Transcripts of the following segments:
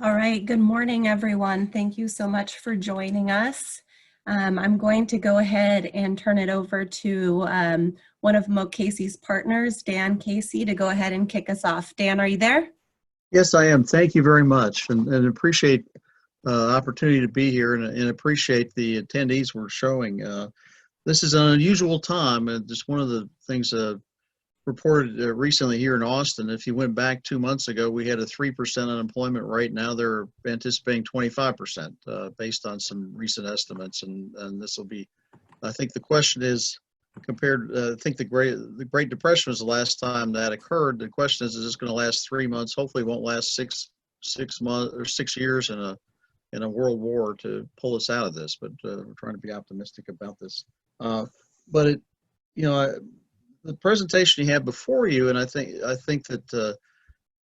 All right, good morning, everyone. Thank you so much for joining us. I'm going to go ahead and turn it over to one of Moak Casey's partners, Dan Casey, to go ahead and kick us off. Dan, are you there? Yes, I am. Thank you very much, and appreciate the opportunity to be here, and appreciate the attendees we're showing. This is an unusual time, and just one of the things reported recently here in Austin. If you went back 2 months ago, we had a 3% unemployment rate. Now they're anticipating 25% based on some recent estimates, and this will be. I think the question is compared. I think the Great Depression was the last time that occurred. The question is this going to last 3 months? Hopefully, it won't last six months or 6 years in a world war to pull us out of this. But we're trying to be optimistic about this. But it, you know, the presentation you have before you, and I think that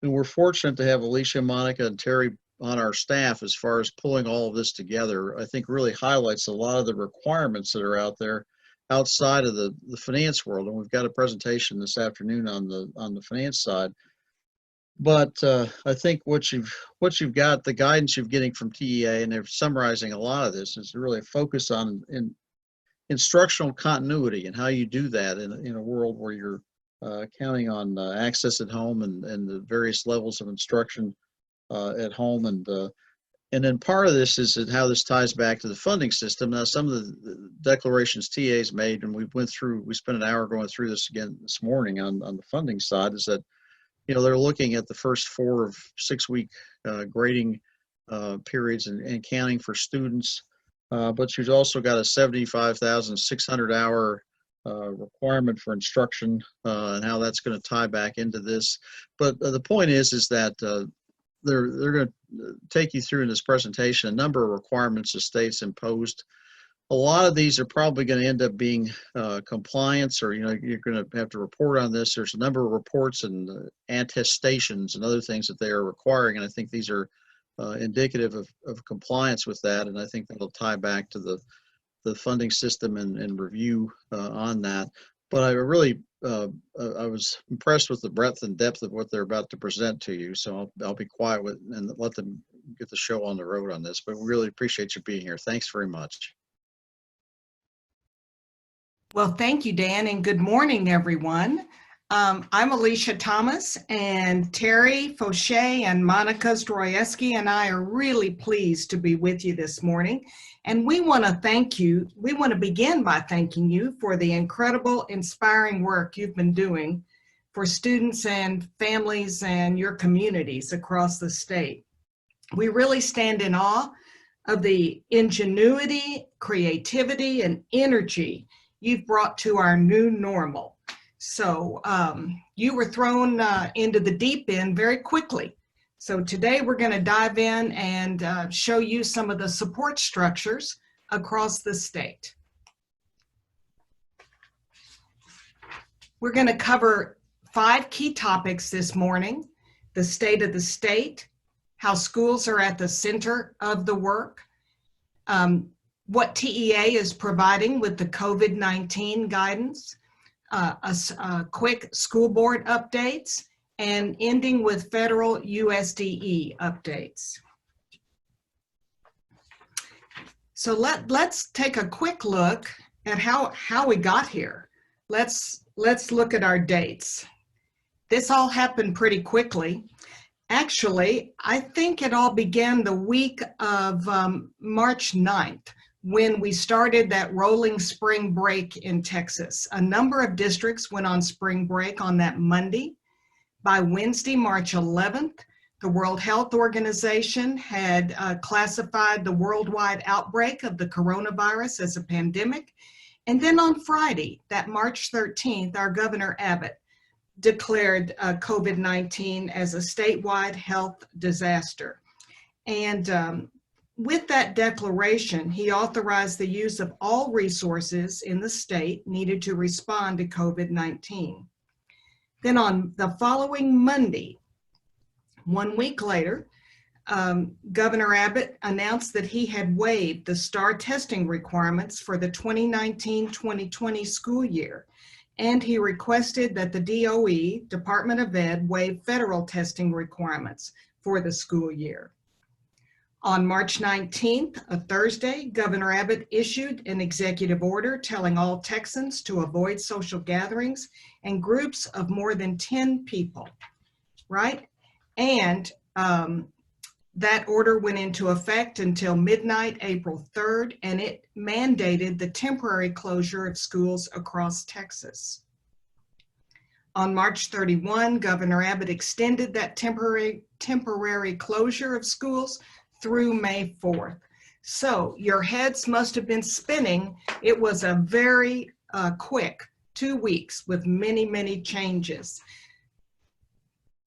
we're fortunate to have Alicia, Monica, and Terry on our staff as far as pulling all of this together. I think really highlights a lot of the requirements that are out there outside of the finance world. And we've got a presentation this afternoon on the finance side. But I think what you've got, the guidance you're getting from TEA, and they're summarizing a lot of this, is really a focus on instructional continuity and how you do that in a world where you're counting on access at home and the various levels of instruction at home. And then part of this is how this ties back to the funding system. Now, some of the declarations TA's made, and we spent an hour going through this again this morning on the funding side, is that, they're looking at the first 4 of 6 week grading periods and counting for students. But you've also got a 75,600 hour requirement for instruction and how that's going to tie back into this. But the point is that they're going to take you through in this presentation a number of requirements the state's imposed. A lot of these are probably going to end up being compliance, or you're going to have to report on this. There's a number of reports and attestations and other things that they are requiring, and I think these are indicative of compliance with that, and I think that'll tie back to the funding system and review on that. But I really I was impressed with the breadth and depth of what they're about to present to you, so I'll be quiet and let them get the show on the road on this. But we really appreciate you being here. Thanks very much. Well, thank you, Dan, and good morning, everyone. I'm Alicia Thomas, and Terry Fauché and Monica Zdrojeski and I are really pleased to be with you this morning. And we want to thank you. We want to begin by thanking you for the incredible, inspiring work you've been doing for students and families and your communities across the state. We really stand in awe of the ingenuity, creativity, and energy you've brought to our new normal. So you were thrown into the deep end very quickly. So today we're going to dive in and show you some of the support structures across the state. We're going to cover 5 key topics this morning: the state of the state, how schools are at the center of the work, what TEA is providing with the COVID-19 guidance, a quick school board updates, and ending with federal USDE updates. So let's take a quick look at how we got here. Let's look at our dates. This all happened pretty quickly. Actually, I think it all began the week of March 9th. When we started that rolling spring break in Texas. A number of districts went on spring break on that Monday. By Wednesday, March 11th, the World Health Organization had classified the worldwide outbreak of the coronavirus as a pandemic. And then on Friday, that March 13th, our Governor Abbott declared COVID-19 as a statewide health disaster. And with that declaration, he authorized the use of all resources in the state needed to respond to COVID-19. Then on the following Monday, 1 week later, Governor Abbott announced that he had waived the STAAR testing requirements for the 2019-2020 school year, and he requested that the DOE, Department of Ed, waive federal testing requirements for the school year. On March 19th, a Thursday, Governor Abbott issued an executive order telling all Texans to avoid social gatherings and groups of more than 10 people, right? And that order went into effect until midnight, April 3rd, and it mandated the temporary closure of schools across Texas. On March 31, Governor Abbott extended that temporary closure of schools through May 4th. So your heads must have been spinning. It was a very quick 2 weeks with many, many changes.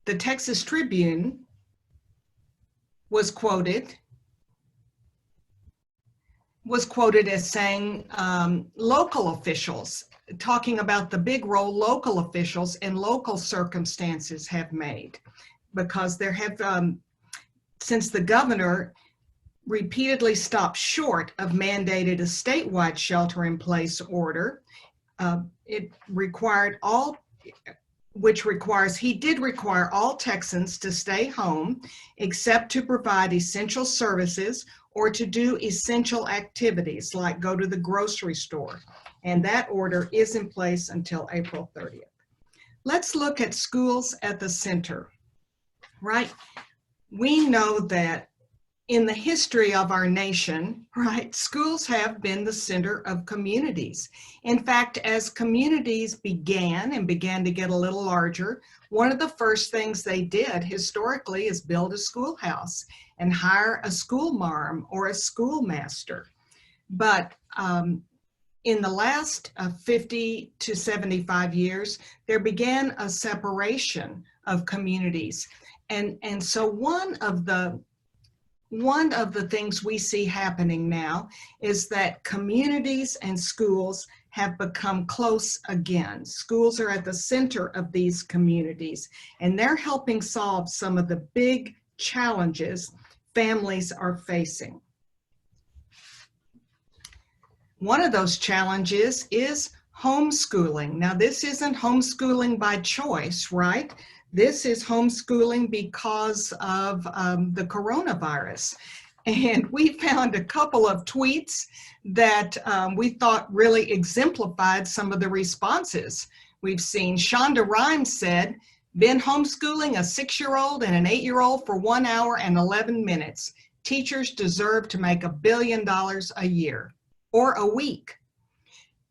The Texas Tribune was quoted as saying local officials, talking about the big role local officials and local circumstances have made, because there have, since the governor repeatedly stopped short of mandated a statewide shelter-in-place order, it required all, he did require all Texans to stay home except to provide essential services or to do essential activities like go to the grocery store. And that order is in place until April 30th. Let's look at schools at the center, right? We know that in the history of our nation, right, schools have been the center of communities. In fact, as communities began to get a little larger, one of the first things they did historically is build a schoolhouse and hire a school marm or a schoolmaster. But in the last 50 to 75 years, there began a separation of communities. And so one of the things we see happening now is that communities and schools have become close again. Schools are at the center of these communities, and they're helping solve some of the big challenges families are facing. One of those challenges is homeschooling. Now, this isn't homeschooling by choice, right? This is homeschooling because of the coronavirus. And we found a couple of tweets that we thought really exemplified some of the responses we've seen. Shonda Rhimes said, "Been homeschooling a 6-year-old and an 8-year-old for 1 hour and 11 minutes. Teachers deserve to make $1 billion a year or a week."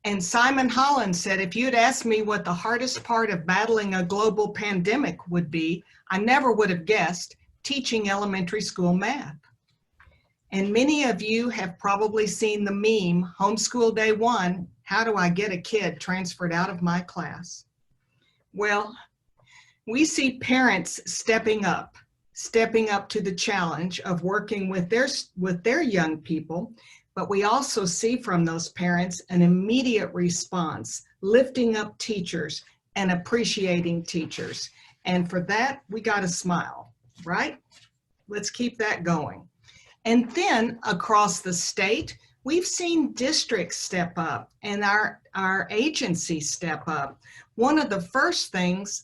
And Simon Holland said, "If you'd asked me what the hardest part of battling a global pandemic would be, I never would have guessed teaching elementary school math." And many of you have probably seen the meme, "Homeschool Day 1, how do I get a kid transferred out of my class?" Well, we see parents stepping up to the challenge of working with their young people. But we also see from those parents an immediate response, lifting up teachers and appreciating teachers. And for that, we got to smile, right? Let's keep that going. And then across the state, we've seen districts step up and our agencies step up. One of the first things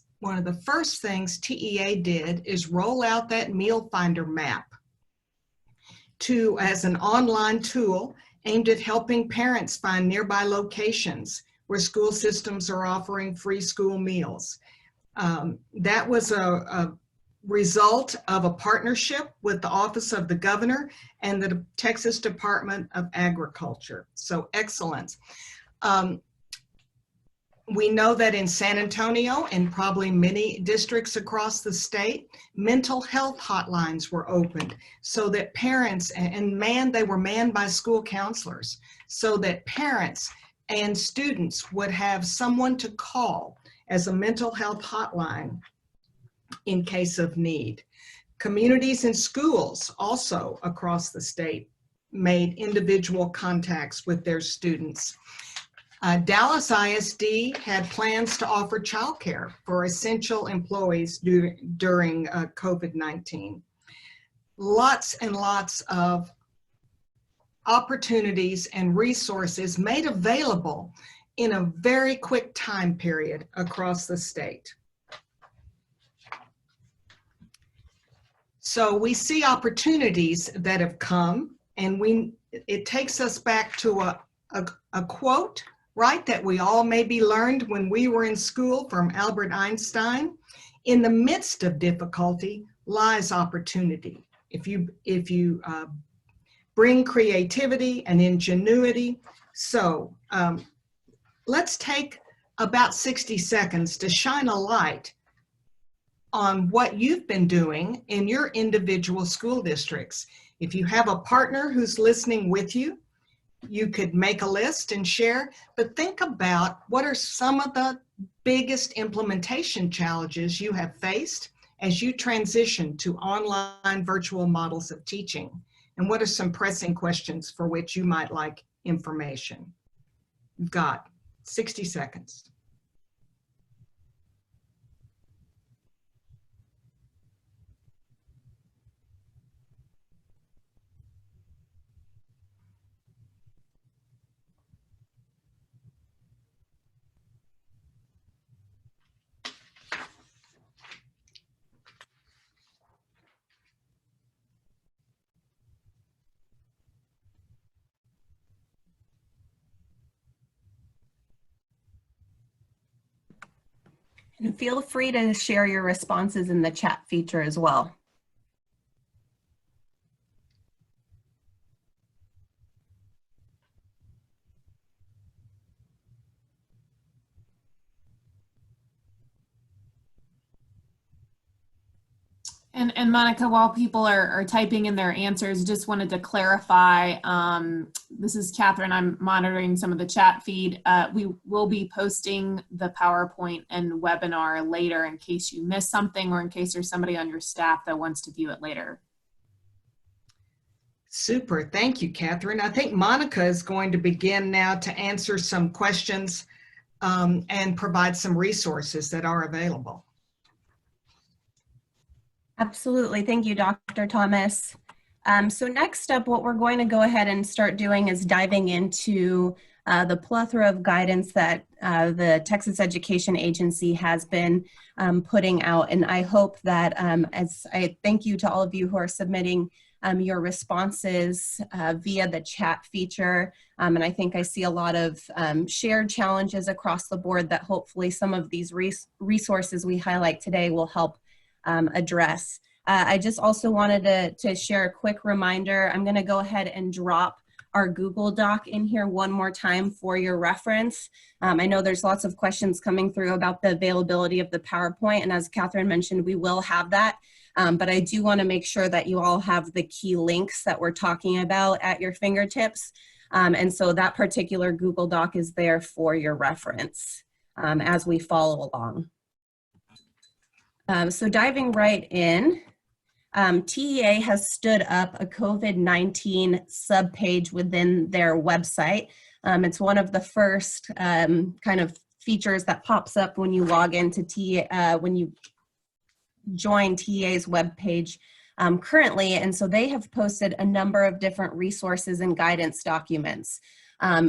TEA did is roll out that Meal Finder map as an online tool aimed at helping parents find nearby locations where school systems are offering free school meals. That was a result of a partnership with the Office of the Governor and the Texas Department of Agriculture. So excellent. We know that in San Antonio and probably many districts across the state, mental health hotlines were opened so that parents, they were manned by school counselors, so that parents and students would have someone to call as a mental health hotline in case of need. Communities and schools also across the state made individual contacts with their students. Dallas ISD had plans to offer childcare for essential employees during COVID-19. Lots and lots of opportunities and resources made available in a very quick time period across the state. So we see opportunities that have come, and it takes us back to a quote, right, that we all maybe learned when we were in school from Albert Einstein. In the midst of difficulty lies opportunity. If you bring creativity and ingenuity. So let's take about 60 seconds to shine a light on what you've been doing in your individual school districts. If you have a partner who's listening with you, you could make a list and share, but think about what are some of the biggest implementation challenges you have faced as you transition to online virtual models of teaching, and what are some pressing questions for which you might like information. You've got 60 seconds. And feel free to share your responses in the chat feature as well. And Monica, while people are typing in their answers, just wanted to clarify, this is Catherine, I'm monitoring some of the chat feed. We will be posting the PowerPoint and webinar later in case you missed something or in case there's somebody on your staff that wants to view it later. Super, thank you, Catherine. I think Monica is going to begin now to answer some questions and provide some resources that are available. Absolutely. Thank you, Dr. Thomas. So next up, what we're going to go ahead and start doing is diving into the plethora of guidance that the Texas Education Agency has been putting out. And I hope that as I thank you to all of you who are submitting your responses via the chat feature. And I think I see a lot of shared challenges across the board that hopefully some of these resources we highlight today will help address. I just also wanted to share a quick reminder. I'm going to go ahead and drop our Google Doc in here one more time for your reference. I know there's lots of questions coming through about the availability of the PowerPoint, and as Catherine mentioned, we will have that. But I do want to make sure that you all have the key links that we're talking about at your fingertips. And so that particular Google Doc is there for your reference as we follow along. So diving right in, TEA has stood up a COVID-19 subpage within their website. It's one of the first kind of features that pops up when you log into TEA, when you join TEA's webpage currently. And so they have posted a number of different resources and guidance documents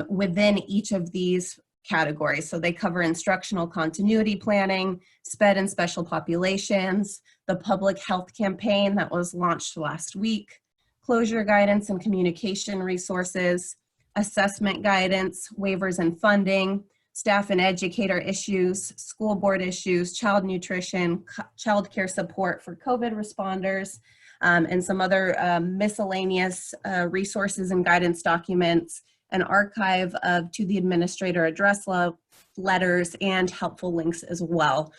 within each of these categories. So they cover instructional continuity planning, SPED and special populations, the public health campaign that was launched last week, closure guidance and communication resources, assessment guidance, waivers and funding, staff and educator issues, school board issues, child nutrition, child care support for COVID responders, and some other miscellaneous resources and guidance documents, an archive of to the administrator address letters, and helpful links as well.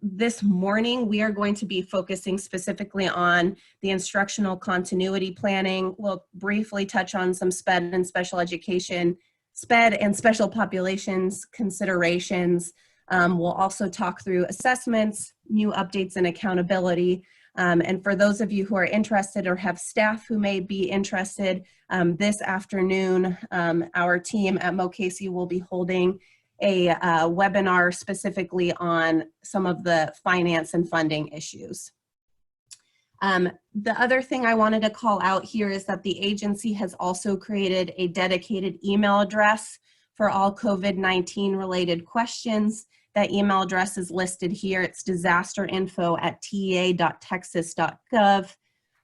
This morning, we are going to be focusing specifically on the instructional continuity planning. We'll briefly touch on some SPED and special education, SPED and special populations considerations. We'll also talk through assessments, new updates and accountability. And for those of you who are interested or have staff who may be interested, this afternoon, our team at Moak Casey will be holding a webinar specifically on some of the finance and funding issues. The other thing I wanted to call out here is that the agency has also created a dedicated email address for all COVID-19 related questions. That email address is listed here. It's disasterinfo@tea.texas.gov.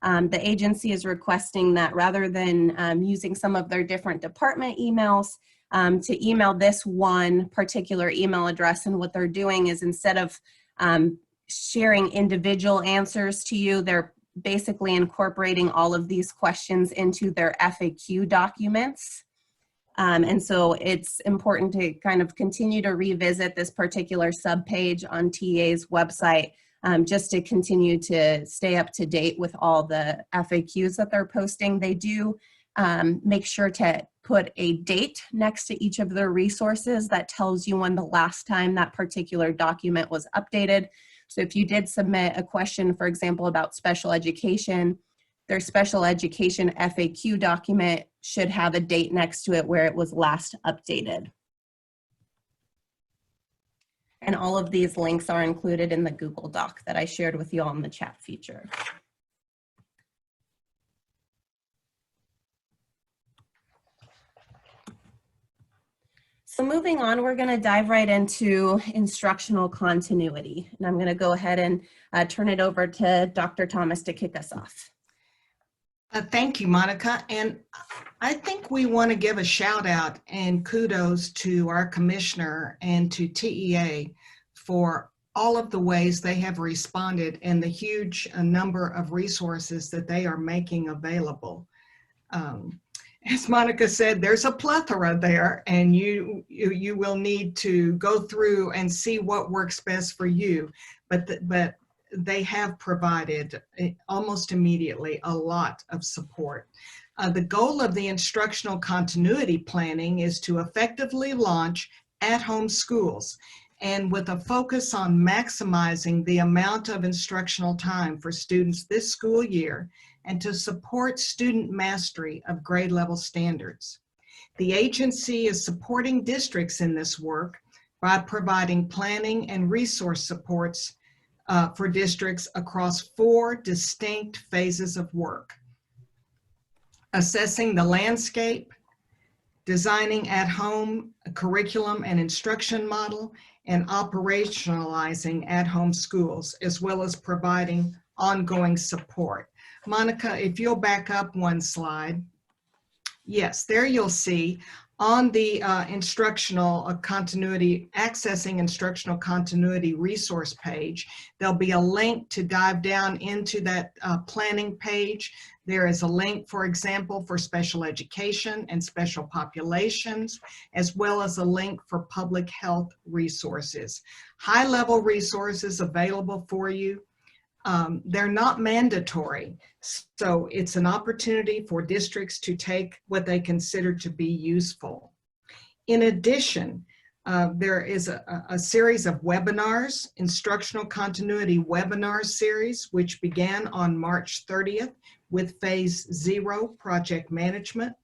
The agency is requesting that rather than using some of their different department emails, to email this one particular email address. And what they're doing is, instead of sharing individual answers to you, they're basically incorporating all of these questions into their FAQ documents. And so it's important to kind of continue to revisit this particular subpage on TA's website, just to continue to stay up to date with all the FAQs that they're posting. They do make sure to put a date next to each of their resources that tells you when the last time that particular document was updated. So if you did submit a question, for example, about special education, their special education FAQ document should have a date next to it where it was last updated. And all of these links are included in the Google Doc that I shared with you all in the chat feature. So moving on, we're going to dive right into instructional continuity. And I'm going to go ahead and turn it over to Dr. Thomas to kick us off. Thank you, Monica. And I think we want to give a shout out and kudos to our commissioner and to TEA for all of the ways they have responded and the huge number of resources that they are making available. As Monica said, there's a plethora there, and you will need to go through and see what works best for you. But they have provided almost immediately a lot of support. The goal of the instructional continuity planning is to effectively launch at-home schools, and with a focus on maximizing the amount of instructional time for students this school year, and to support student mastery of grade level standards. The agency is supporting districts in this work by providing planning and resource supports for districts across 4 distinct phases of work: assessing the landscape, designing at-home curriculum and instruction model, and operationalizing at-home schools, as well as providing ongoing support. Monica, if you'll back up one slide. Yes, there you'll see on the instructional continuity, accessing instructional continuity resource page, there'll be a link to dive down into that planning page. There is a link, for example, for special education and special populations, as well as a link for public health resources. High-level resources available for you. They're not mandatory, so it's an opportunity for districts to take what they consider to be useful. In addition, there is a series of webinars, instructional continuity webinar series, which began on March 30th with Phase 0 project management,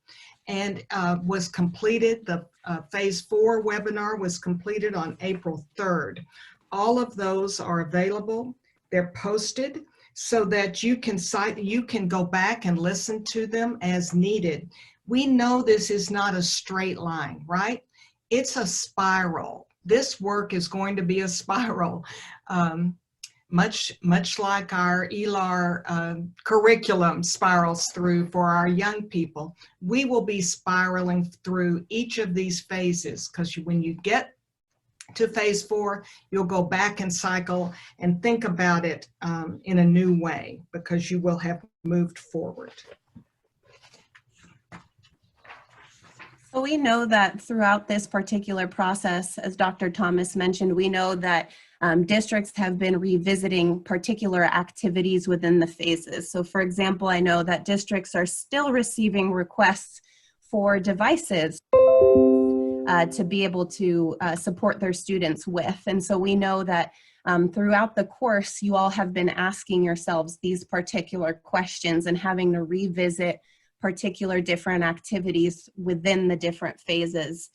and was completed, the Phase 4 webinar was completed on April 3rd. All of those are available. They're posted so that you can go back and listen to them as needed. We know this is not a straight line, right? It's a spiral. This work is going to be a spiral, much like our ELAR curriculum spirals through for our young people. We will be spiraling through each of these phases, because when you get to Phase 4, you'll go back and cycle and think about it in a new way, because you will have moved forward. So we know that throughout this particular process, as Dr. Thomas mentioned, we know that districts have been revisiting particular activities within the phases. So for example, I know that districts are still receiving requests for devices to be able to support their students with. And so we know that throughout the course, you all have been asking yourselves these particular questions and having to revisit particular different activities within the different phases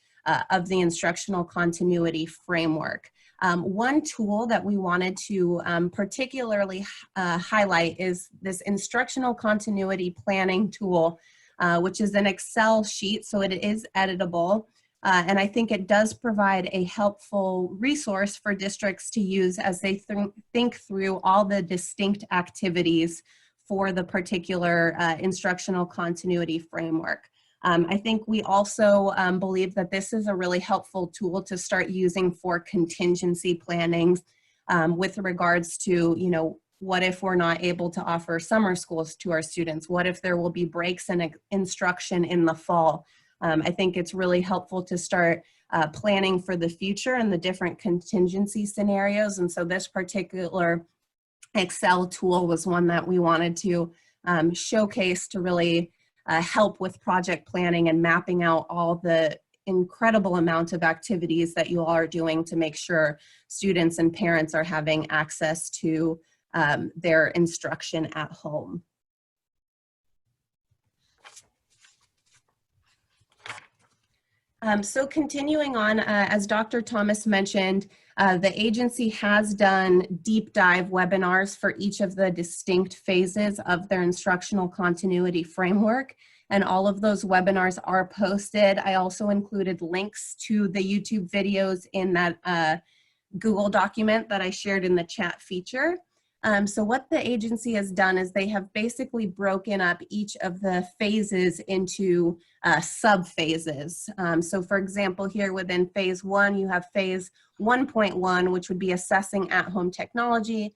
of the instructional continuity framework. One tool that we wanted to particularly highlight is this instructional continuity planning tool, which is an Excel sheet, so it is editable. And I think it does provide a helpful resource for districts to use as they think through all the distinct activities for the particular instructional continuity framework. I think we also believe that this is a really helpful tool to start using for contingency planning with regards to, you know, what if we're not able to offer summer schools to our students? What if there will be breaks in instruction in the fall? I think it's really helpful to start planning for the future and the different contingency scenarios. And so this particular Excel tool was one that we wanted to showcase to really help with project planning and mapping out all the incredible amount of activities that you all are doing to make sure students and parents are having access to their instruction at home. So continuing on, as Dr. Thomas mentioned, the agency has done deep dive webinars for each of the distinct phases of their instructional continuity framework, and all of those webinars are posted. I also included links to the YouTube videos in that Google document that I shared in the chat feature. So what the agency has done is they have basically broken up each of the phases into sub-phases. So for example, here within phase 1, you have phase 1.1, which would be assessing at-home technology,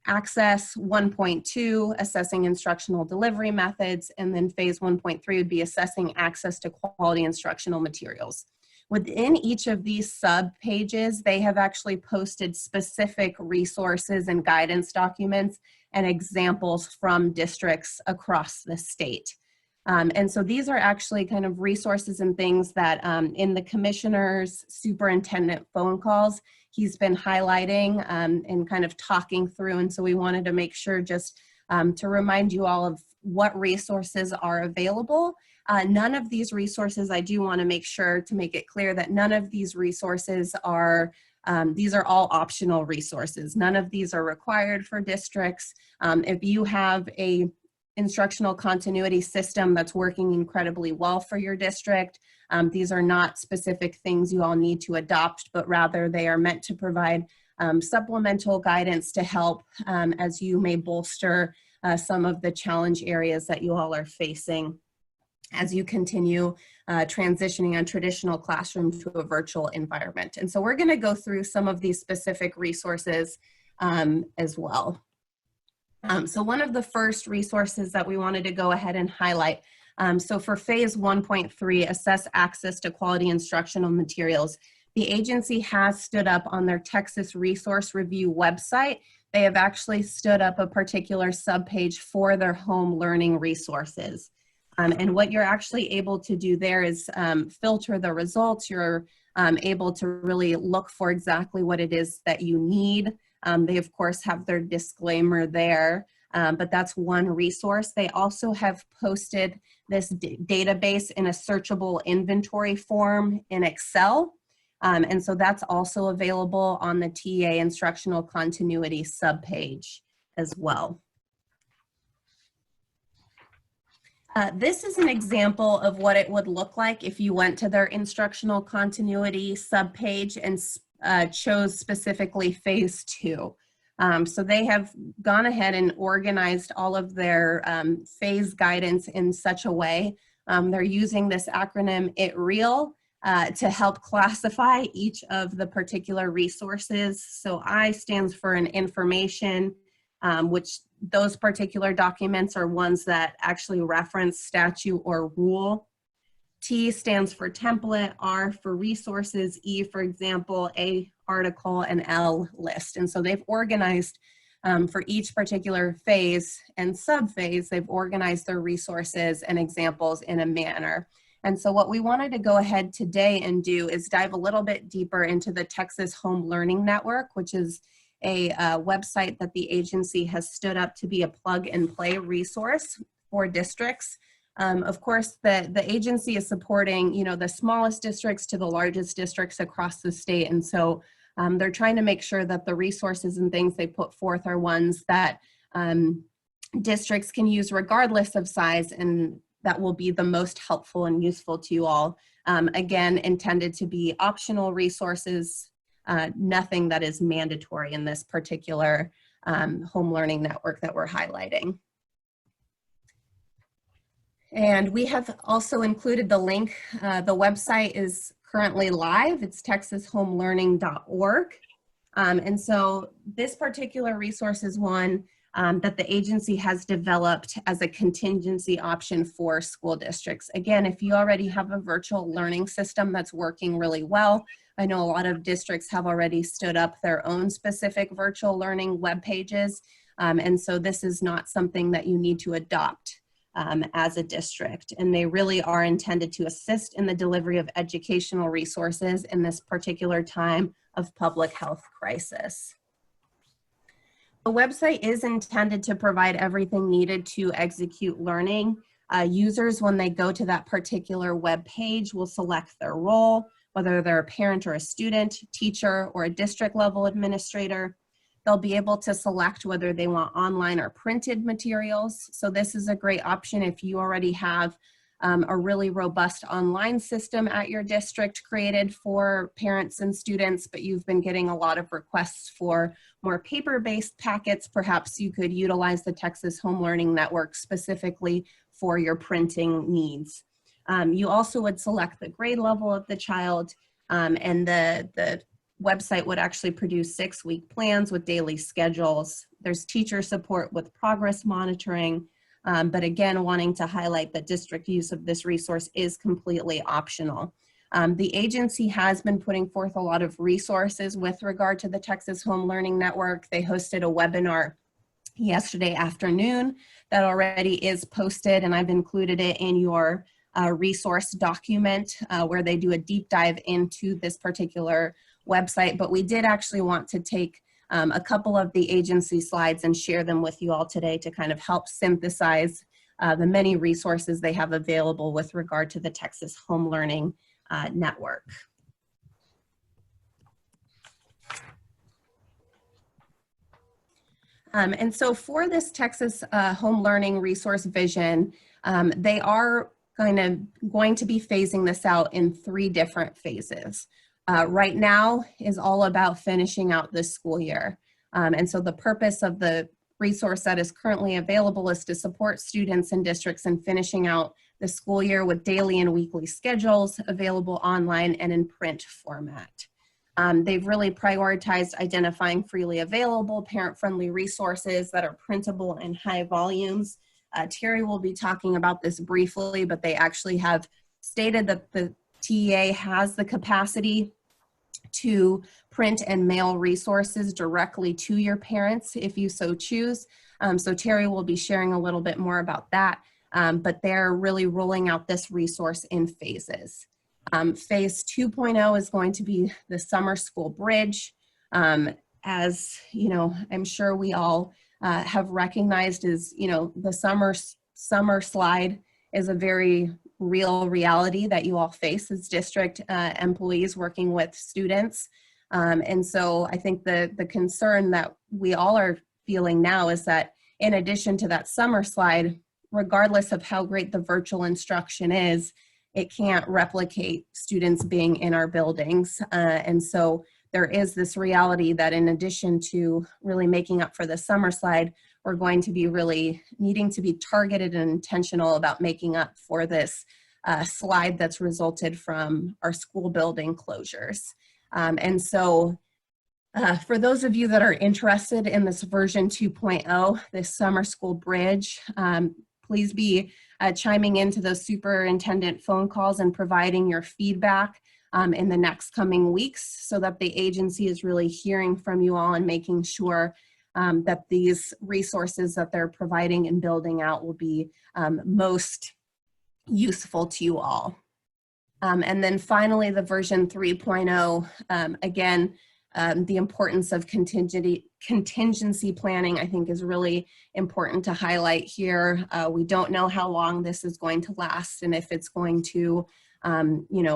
access 1.2, assessing instructional delivery methods, and then phase 1.3 would be assessing access to quality instructional materials. Within each of these sub-pages, they have actually posted specific resources and guidance documents and examples from districts across the state. And so these are actually kind of resources and things that in the commissioner's superintendent phone calls, he's been highlighting and kind of talking through. And so we wanted to make sure just to remind you all of what resources are available. None of these resources, I do want to make sure to make it clear that none of these resources are, these are all optional resources. None of these are required for districts. If you have a instructional continuity system that's working incredibly well for your district, these are not specific things you all need to adopt, but rather they are meant to provide supplemental guidance to help as you may bolster some of the challenge areas that you all are facing as you continue transitioning a traditional classroom to a virtual environment. And so we're going to go through some of these specific resources as well. So one of the first resources that we wanted to go ahead and highlight, so for phase 1.3, assess access to quality instructional materials, the agency has stood up on their Texas Resource Review website. They have actually stood up a particular subpage for their home learning resources. And what you're actually able to do there is filter the results. You're able to really look for exactly what it is that you need. They, of course, have their disclaimer there, but that's one resource. They also have posted this database in a searchable inventory form in Excel. And so that's also available on the TA Instructional Continuity subpage as well. This is an example of what it would look like if you went to their instructional continuity subpage and chose specifically phase 2. So they have gone ahead and organized all of their phase guidance in such a way. They're using this acronym ITREAL to help classify each of the particular resources. So I stands for an information, which those particular documents are ones that actually reference statute or rule. T stands for template, R for resources, E for example, A article, and L list. And so they've organized for each particular phase and subphase, they've organized their resources and examples in a manner. And so what we wanted to go ahead today and do is dive a little bit deeper into the Texas Home Learning Network, which is a website that the agency has stood up to be a plug and play resource for districts. Of course, the agency is supporting, you know, the smallest districts to the largest districts across the state. And so they're trying to make sure that the resources and things they put forth are ones that districts can use regardless of size and that will be the most helpful and useful to you all. Again, intended to be optional resources, nothing that is mandatory in this particular home learning network that we're highlighting. And we have also included the link. The website is currently live. It's texashomelearning.org. And so this particular resource is one that the agency has developed as a contingency option for school districts. Again, if you already have a virtual learning system that's working really well, I know a lot of districts have already stood up their own specific virtual learning web pages. And so this is not something that you need to adopt as a district. And they really are intended to assist in the delivery of educational resources in this particular time of public health crisis. The website is intended to provide everything needed to execute learning. Users, when they go to that particular web page, will select their role, whether they're a parent or a student, teacher, or a district level administrator. They'll be able to select whether they want online or printed materials. So this is a great option if you already have a really robust online system at your district created for parents and students, but you've been getting a lot of requests for more paper-based packets. Perhaps you could utilize the Texas Home Learning Network specifically for your printing needs. You also would select the grade level of the child, and the website would actually produce 6-week plans with daily schedules. There's teacher support with progress monitoring, but again, wanting to highlight that district use of this resource is completely optional. The agency has been putting forth a lot of resources with regard to the Texas Home Learning Network. They hosted a webinar yesterday afternoon that already is posted, and I've included it in your resource document where they do a deep dive into this particular website. But we did actually want to take a couple of the agency slides and share them with you all today to kind of help synthesize the many resources they have available with regard to the Texas Home Learning Network. And so for this Texas Home Learning Resource Vision, they are going to be phasing this out in 3 different phases. Right now is all about finishing out this school year. And so the purpose of the resource that is currently available is to support students and districts in finishing out the school year with daily and weekly schedules available online and in print format. They've really prioritized identifying freely available parent-friendly resources that are printable in high volumes. Terry will be talking about this briefly, but they actually have stated that the TEA has the capacity to print and mail resources directly to your parents if you so choose. So Terry will be sharing a little bit more about that, but they're really rolling out this resource in phases. Phase 2.0 is going to be the summer school bridge. As you know, I'm sure we all have recognized is, the summer slide is a very real reality that you all face as district employees working with students. And so I think the concern that we all are feeling now is that in addition to that summer slide, regardless of how great the virtual instruction is, it can't replicate students being in our buildings. And so there is this reality that in addition to really making up for the summer slide, we're going to be really needing to be targeted and intentional about making up for this slide that's resulted from our school building closures. And so for those of you that are interested in this version 2.0, this summer school bridge, please be chiming into those superintendent phone calls and providing your feedback in the next coming weeks so that the agency is really hearing from you all and making sure that these resources that they're providing and building out will be most useful to you all. And then finally, the version 3.0, again, the importance of contingency planning, I think, is really important to highlight here. We don't know how long this is going to last and if it's going to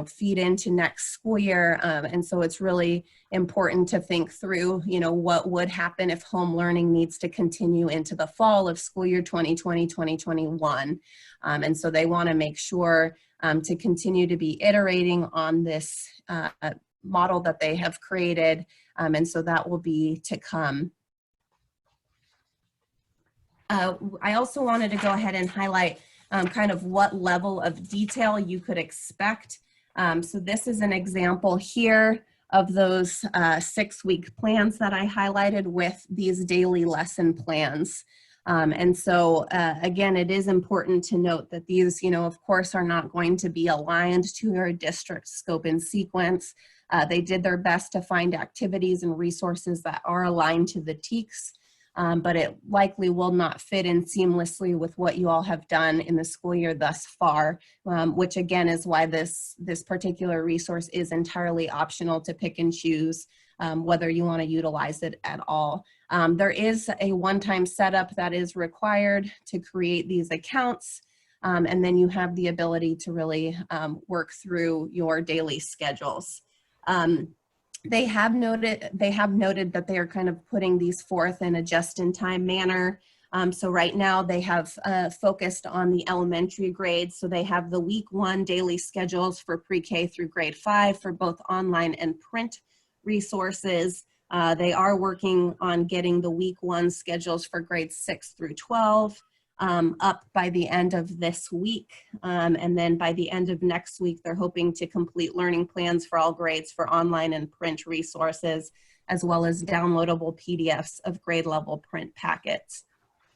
feed into next school year. And so it's really important to think through, what would happen if home learning needs to continue into the fall of school year 2020, 2021. And so they want to make sure to continue to be iterating on this model that they have created. And so that will be to come. I also wanted to go ahead and highlight kind of what level of detail you could expect. So this is an example here of those 6-week plans that I highlighted with these daily lesson plans. And so again, it is important to note that these, of course, are not going to be aligned to your district scope and sequence. They did their best to find activities and resources that are aligned to the TEKS. But it likely will not fit in seamlessly with what you all have done in the school year thus far, which again is why this particular resource is entirely optional to pick and choose whether you want to utilize it at all. There is a one-time setup that is required to create these accounts, and then you have the ability to really work through your daily schedules. They have noted that they are kind of putting these forth in a just-in-time manner. So right now they have focused on the elementary grades. So they have the week 1 daily schedules for pre-K through grade 5 for both online and print resources. They are working on getting the week 1 schedules for grades 6 through 12 up by the end of this week. And then by the end of next week, they're hoping to complete learning plans for all grades for online and print resources, as well as downloadable PDFs of grade level print packets.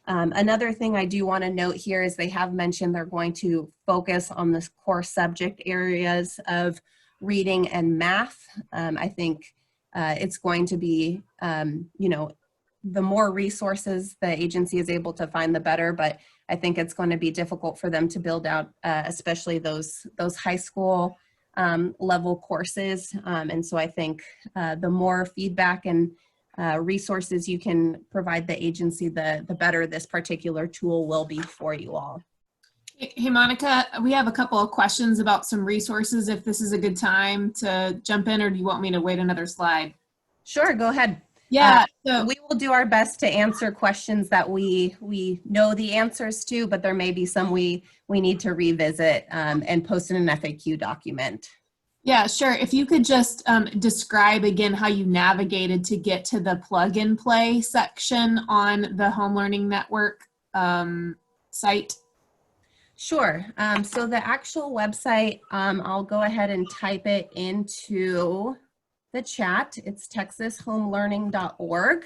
Another thing I do want to note here is they have mentioned they're going to focus on the core subject areas of reading and math. I think it's going to be, the more resources the agency is able to find, the better, but I think it's going to be difficult for them to build out, especially those high school level courses. And so I think the more feedback and resources you can provide the agency, the better this particular tool will be for you all. Hey, Monica, we have a couple of questions about some resources, if this is a good time to jump in, or do you want me to wait another slide? Sure, go ahead. Yeah, so we will do our best to answer questions that we know the answers to, but there may be some we need to revisit and post in an FAQ document. yeah, sure. If you could just describe again how you navigated to get to the plug and play section on the Home Learning Network site. Sure. So the actual website, I'll go ahead and type it into the chat. It's texashomeLearning.org.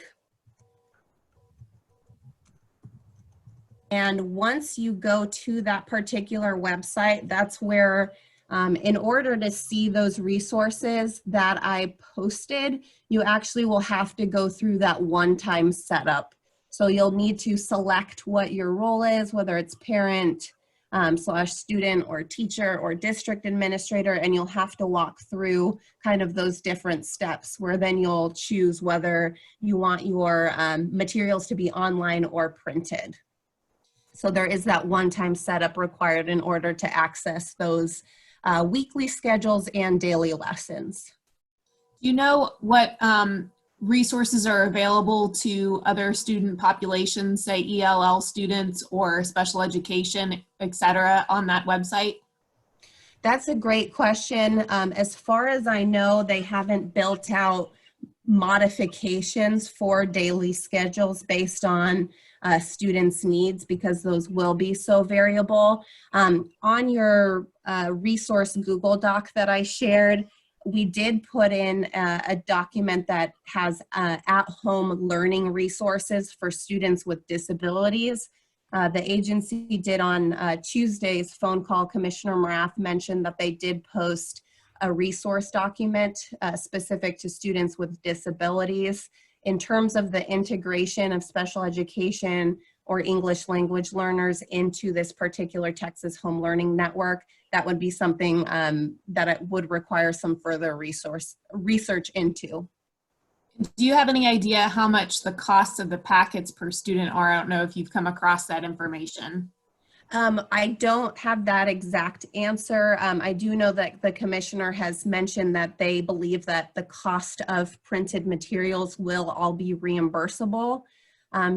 And once you go to that particular website, that's where, in order to see those resources that I posted, you actually will have to go through that one-time setup. So you'll need to select what your role is, whether it's parent, / student or teacher or district administrator, and you'll have to walk through kind of those different steps where then you'll choose whether you want your materials to be online or printed. So there is that one-time setup required in order to access those weekly schedules and daily lessons. Do you know what resources are available to other student populations, say ELL students or special education, et cetera, on that website? That's a great question. As far as I know, they haven't built out modifications for daily schedules based on students' needs, because those will be so variable. On your resource Google Doc that I shared, we did put in a document that has at-home learning resources for students with disabilities. The agency did on Tuesday's phone call, Commissioner Morath mentioned that they did post a resource document specific to students with disabilities. In terms of the integration of special education or English language learners into this particular Texas Home Learning Network, that would be something that it would require some further research into. Do you have any idea how much the costs of the packets per student are? I don't know if you've come across that information. I don't have that exact answer. I do know that the commissioner has mentioned that they believe that the cost of printed materials will all be reimbursable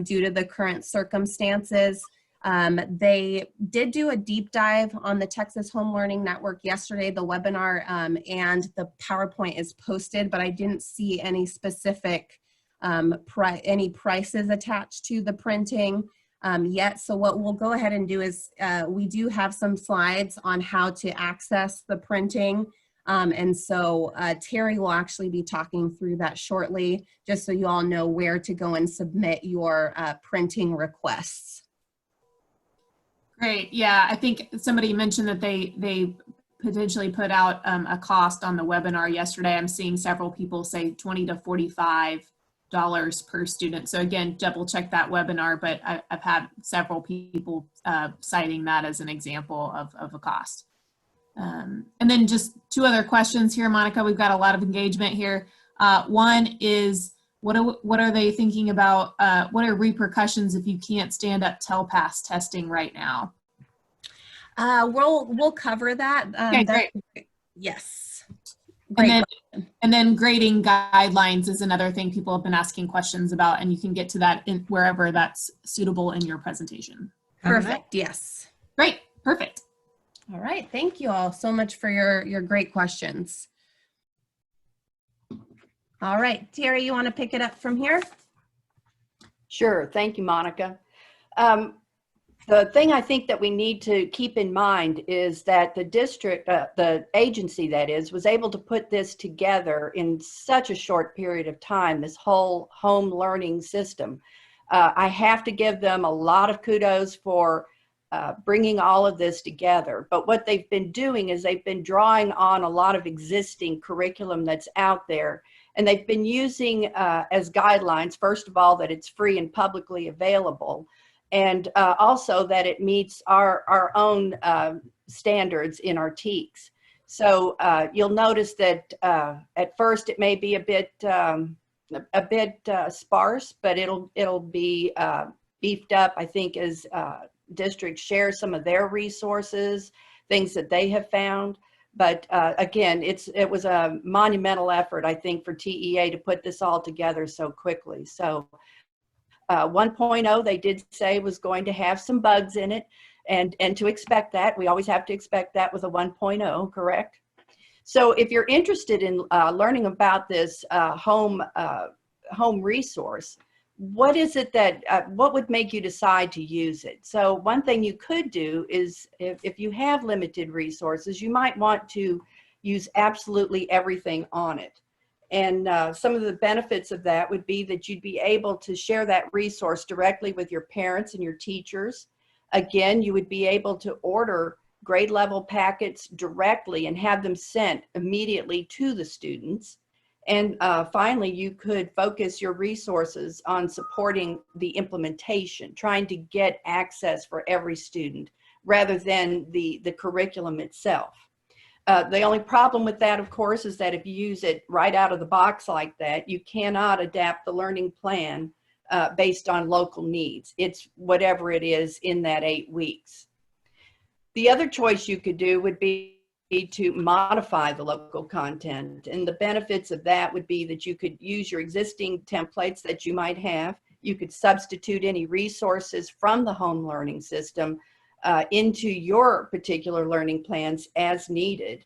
due to the current circumstances. They did do a deep dive on the Texas Home Learning Network yesterday, the webinar, and the PowerPoint is posted, but I didn't see any specific any prices attached to the printing yet. So what we'll go ahead and do is we do have some slides on how to access the printing. And so Terry will actually be talking through that shortly, just so you all know where to go and submit your printing requests. Great. Yeah, I think somebody mentioned that they potentially put out a cost on the webinar yesterday. I'm seeing several people say $20 to $45 per student. So again, double check that webinar, but I've had several people citing that as an example of a cost. And then just two other questions here, Monica. We've got a lot of engagement here. One is, what are they thinking about? What are repercussions if you can't stand up telepass testing right now? We'll cover that. Okay, great. Yes. Great. And then grading guidelines is another thing people have been asking questions about, and you can get to that in wherever that's suitable in your presentation. Perfect. Yes. Great. Perfect. All right. Thank you all so much for your great questions. All right, Terry, you want to pick it up from here? Sure. Thank you, Monica. The thing I think that we need to keep in mind is that the district, the agency that is, was able to put this together in such a short period of time, this whole home learning system. I have to give them a lot of kudos for bringing all of this together. But what they've been doing is they've been drawing on a lot of existing curriculum that's out there. And they've been using as guidelines, first of all, that it's free and publicly available, and also that it meets our own standards in our TEKS. So you'll notice that at first it may be a bit sparse, but it'll be beefed up, I think, as districts share some of their resources, things that they have found. But again, it was a monumental effort, I think, for TEA to put this all together so quickly. So 1.0, they did say was going to have some bugs in it, and to expect that. We always have to expect that with a 1.0, correct? So if you're interested in learning about this home resource, what is it that, what would make you decide to use it? So one thing you could do is, if you have limited resources, you might want to use absolutely everything on it. And some of the benefits of that would be that you'd be able to share that resource directly with your parents and your teachers. Again, you would be able to order grade level packets directly and have them sent immediately to the students. And finally, you could focus your resources on supporting the implementation, trying to get access for every student rather than the curriculum itself. The only problem with that, of course, is that if you use it right out of the box like that, you cannot adapt the learning plan based on local needs. It's whatever it is in that 8 weeks. The other choice you could do would be to modify the local content. And the benefits of that would be that you could use your existing templates that you might have. You could substitute any resources from the home learning system into your particular learning plans as needed.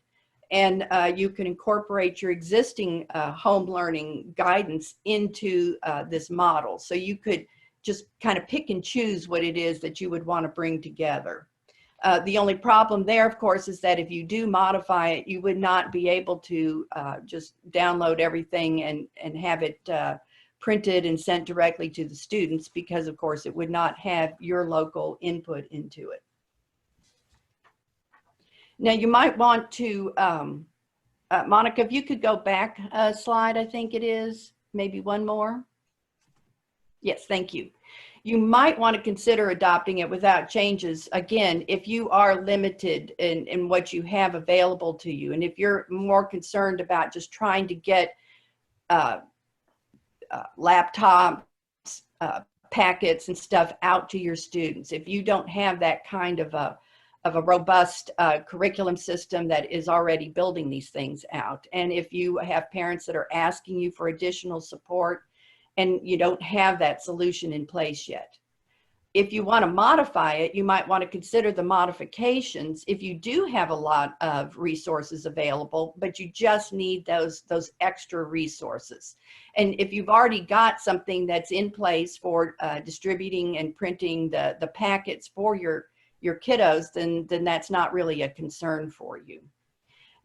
And you can incorporate your existing home learning guidance into this model. So you could just kind of pick and choose what it is that you would want to bring together. The only problem there, of course, is that if you do modify it, you would not be able to just download everything and have it printed and sent directly to the students, because, of course, it would not have your local input into it. Now, you might want to, Monica, if you could go back a slide, I think it is, maybe one more. Yes, thank you. You might want to consider adopting it without changes, again, if you are limited in what you have available to you. And if you're more concerned about just trying to get laptops, packets and stuff out to your students. If you don't have that kind of a robust curriculum system that is already building these things out, and if you have parents that are asking you for additional support and you don't have that solution in place yet. If you want to modify it, you might want to consider the modifications if you do have a lot of resources available, but you just need those extra resources. And if you've already got something that's in place for distributing and printing the packets for your kiddos, then that's not really a concern for you.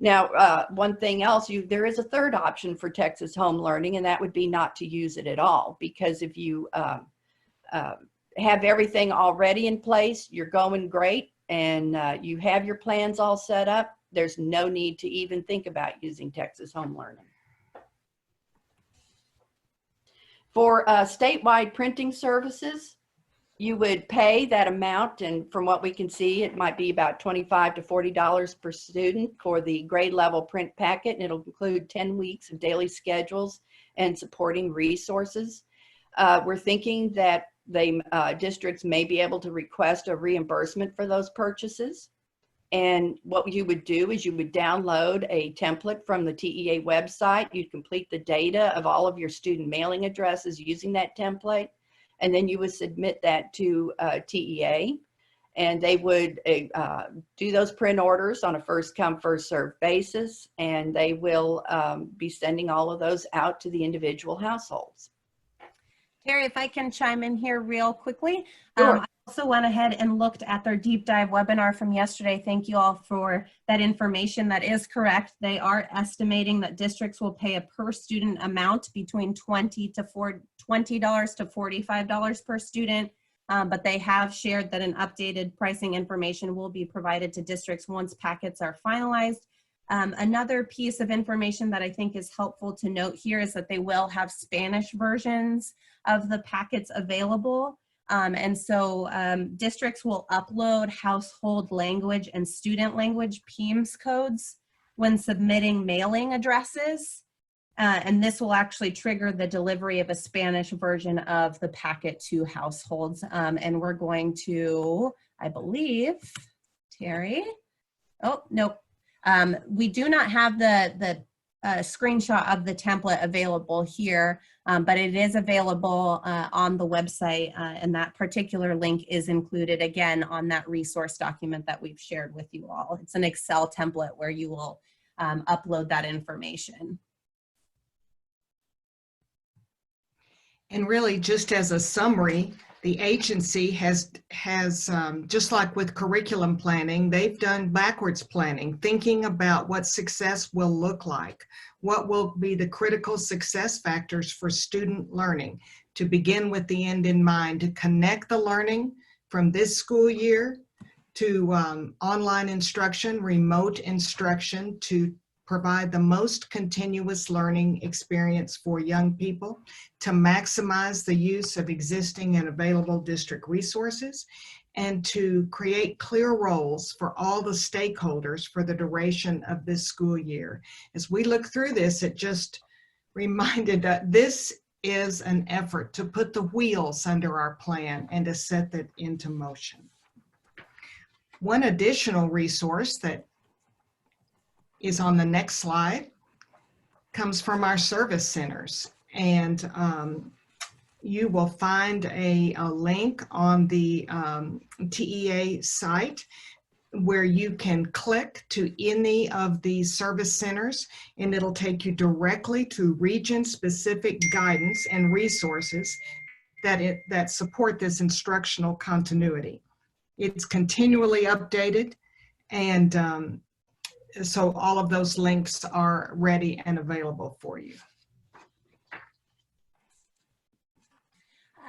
Now, one thing else, there is a third option for Texas Home Learning, and that would be not to use it at all, because if you have everything already in place, you're going great, and you have your plans all set up, there's no need to even think about using Texas Home Learning. For statewide printing services, you would pay that amount, and from what we can see, it might be about $25 to $40 per student for the grade level print packet, and it'll include 10 weeks of daily schedules and supporting resources. We're thinking that districts may be able to request a reimbursement for those purchases. And what you would do is you would download a template from the TEA website. You'd complete the data of all of your student mailing addresses using that template. And then you would submit that to TEA, and they would do those print orders on a first come, first served basis. And they will be sending all of those out to the individual households. Terry, if I can chime in here real quickly. Sure. I also went ahead and looked at their deep dive webinar from yesterday. Thank you all for that information. That is correct. They are estimating that districts will pay a per student amount between $20 to $45 per student. But they have shared that an updated pricing information will be provided to districts once packets are finalized. Another piece of information that I think is helpful to note here is that they will have Spanish versions of the packets available. And so districts will upload household language and student language PEMS codes when submitting mailing addresses. And this will actually trigger the delivery of a Spanish version of the packet to households. And we're going to, I believe, Terry, oh, nope. We do not have the screenshot of the template available here, but it is available on the website, and that particular link is included again on that resource document that we've shared with you all. It's an Excel template where you will upload that information. And really, just as a summary, the agency has just like with curriculum planning, they've done backwards planning, thinking about what success will look like, what will be the critical success factors for student learning, to begin with the end in mind, to connect the learning from this school year to online instruction, remote instruction, to provide the most continuous learning experience for young people, to maximize the use of existing and available district resources, and to create clear roles for all the stakeholders for the duration of this school year. As we look through this, it just reminded that this is an effort to put the wheels under our plan and to set that into motion. One additional resource that is on the next slide comes from our service centers, and you will find a link on the TEA site where you can click to any of these service centers, and it'll take you directly to region-specific guidance and resources that support this instructional continuity. It's continually updated, and so all of those links are ready and available for you.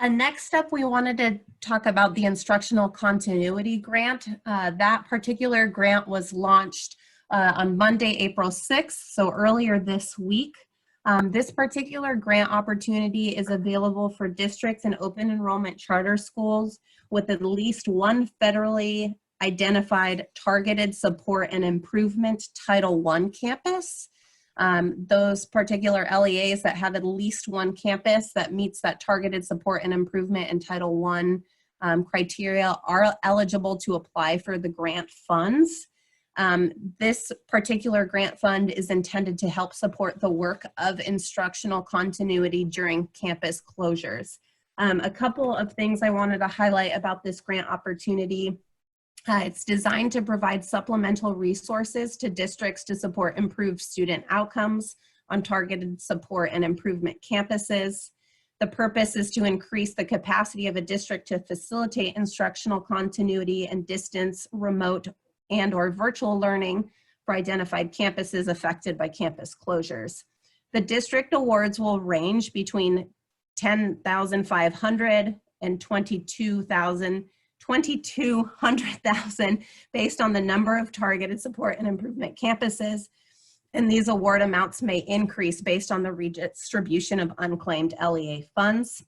Next up, we wanted to talk about the Instructional Continuity Grant. That particular grant was launched on Monday, April 6th, so earlier this week. This particular grant opportunity is available for districts and open enrollment charter schools with at least one federally identified targeted support and improvement Title I campus. Those particular LEAs that have at least one campus that meets that targeted support and improvement in Title I criteria are eligible to apply for the grant funds. This particular grant fund is intended to help support the work of instructional continuity during campus closures. A couple of things I wanted to highlight about this grant opportunity. It's designed to provide supplemental resources to districts to support improved student outcomes on targeted support and improvement campuses. The purpose is to increase the capacity of a district to facilitate instructional continuity and distance, remote, and/or virtual learning for identified campuses affected by campus closures. The district awards will range between $10,500 and $2,200,000 based on the number of targeted support and improvement campuses. And these award amounts may increase based on the redistribution of unclaimed LEA funds.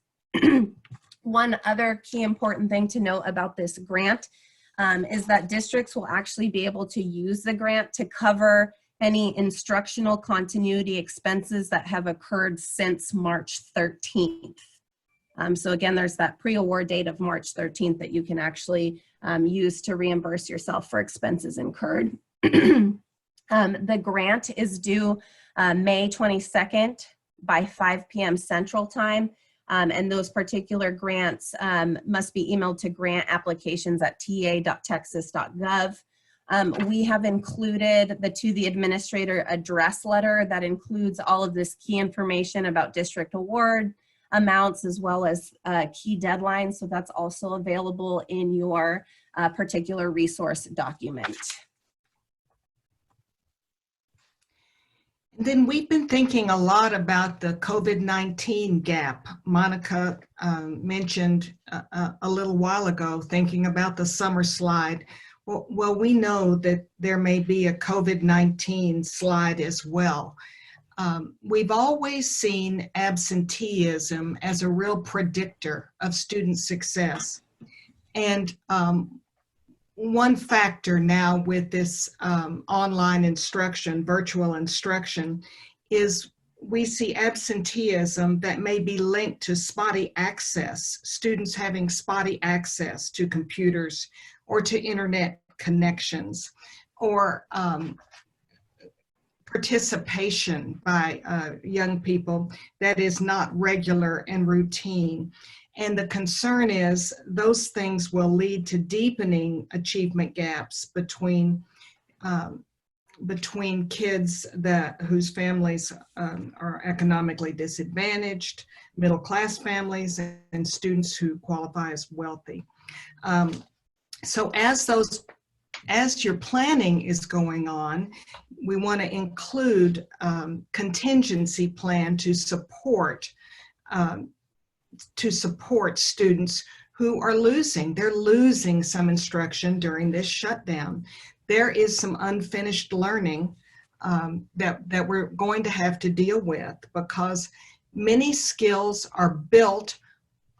One other key important thing to note about this grant is that districts will actually be able to use the grant to cover any instructional continuity expenses that have occurred since March 13th. So again, there's that pre-award date of March 13th that you can actually use to reimburse yourself for expenses incurred. The grant is due May 22nd by 5 p.m. Central Time, and those particular grants must be emailed to grantapplications@ta.texas.gov. We have included the To the Administrator address letter that includes all of this key information about district award amounts as well as key deadlines, so that's also available in your particular resource document. Then we've been thinking a lot about the COVID-19 gap. Monica mentioned a little while ago, thinking about the summer slide. Well, we know that there may be a COVID-19 slide as well. We've always seen absenteeism as a real predictor of student success. And one factor now with this online instruction, virtual instruction, is we see absenteeism that may be linked to spotty access, students having spotty access to computers or to internet connections, or participation by young people that is not regular and routine. And the concern is those things will lead to deepening achievement gaps between kids whose families are economically disadvantaged, middle-class families, and students who qualify as wealthy. So as your planning is going on, we want to include contingency plan to support students who are losing some instruction during this shutdown. There is some unfinished learning that we're going to have to deal with, because many skills are built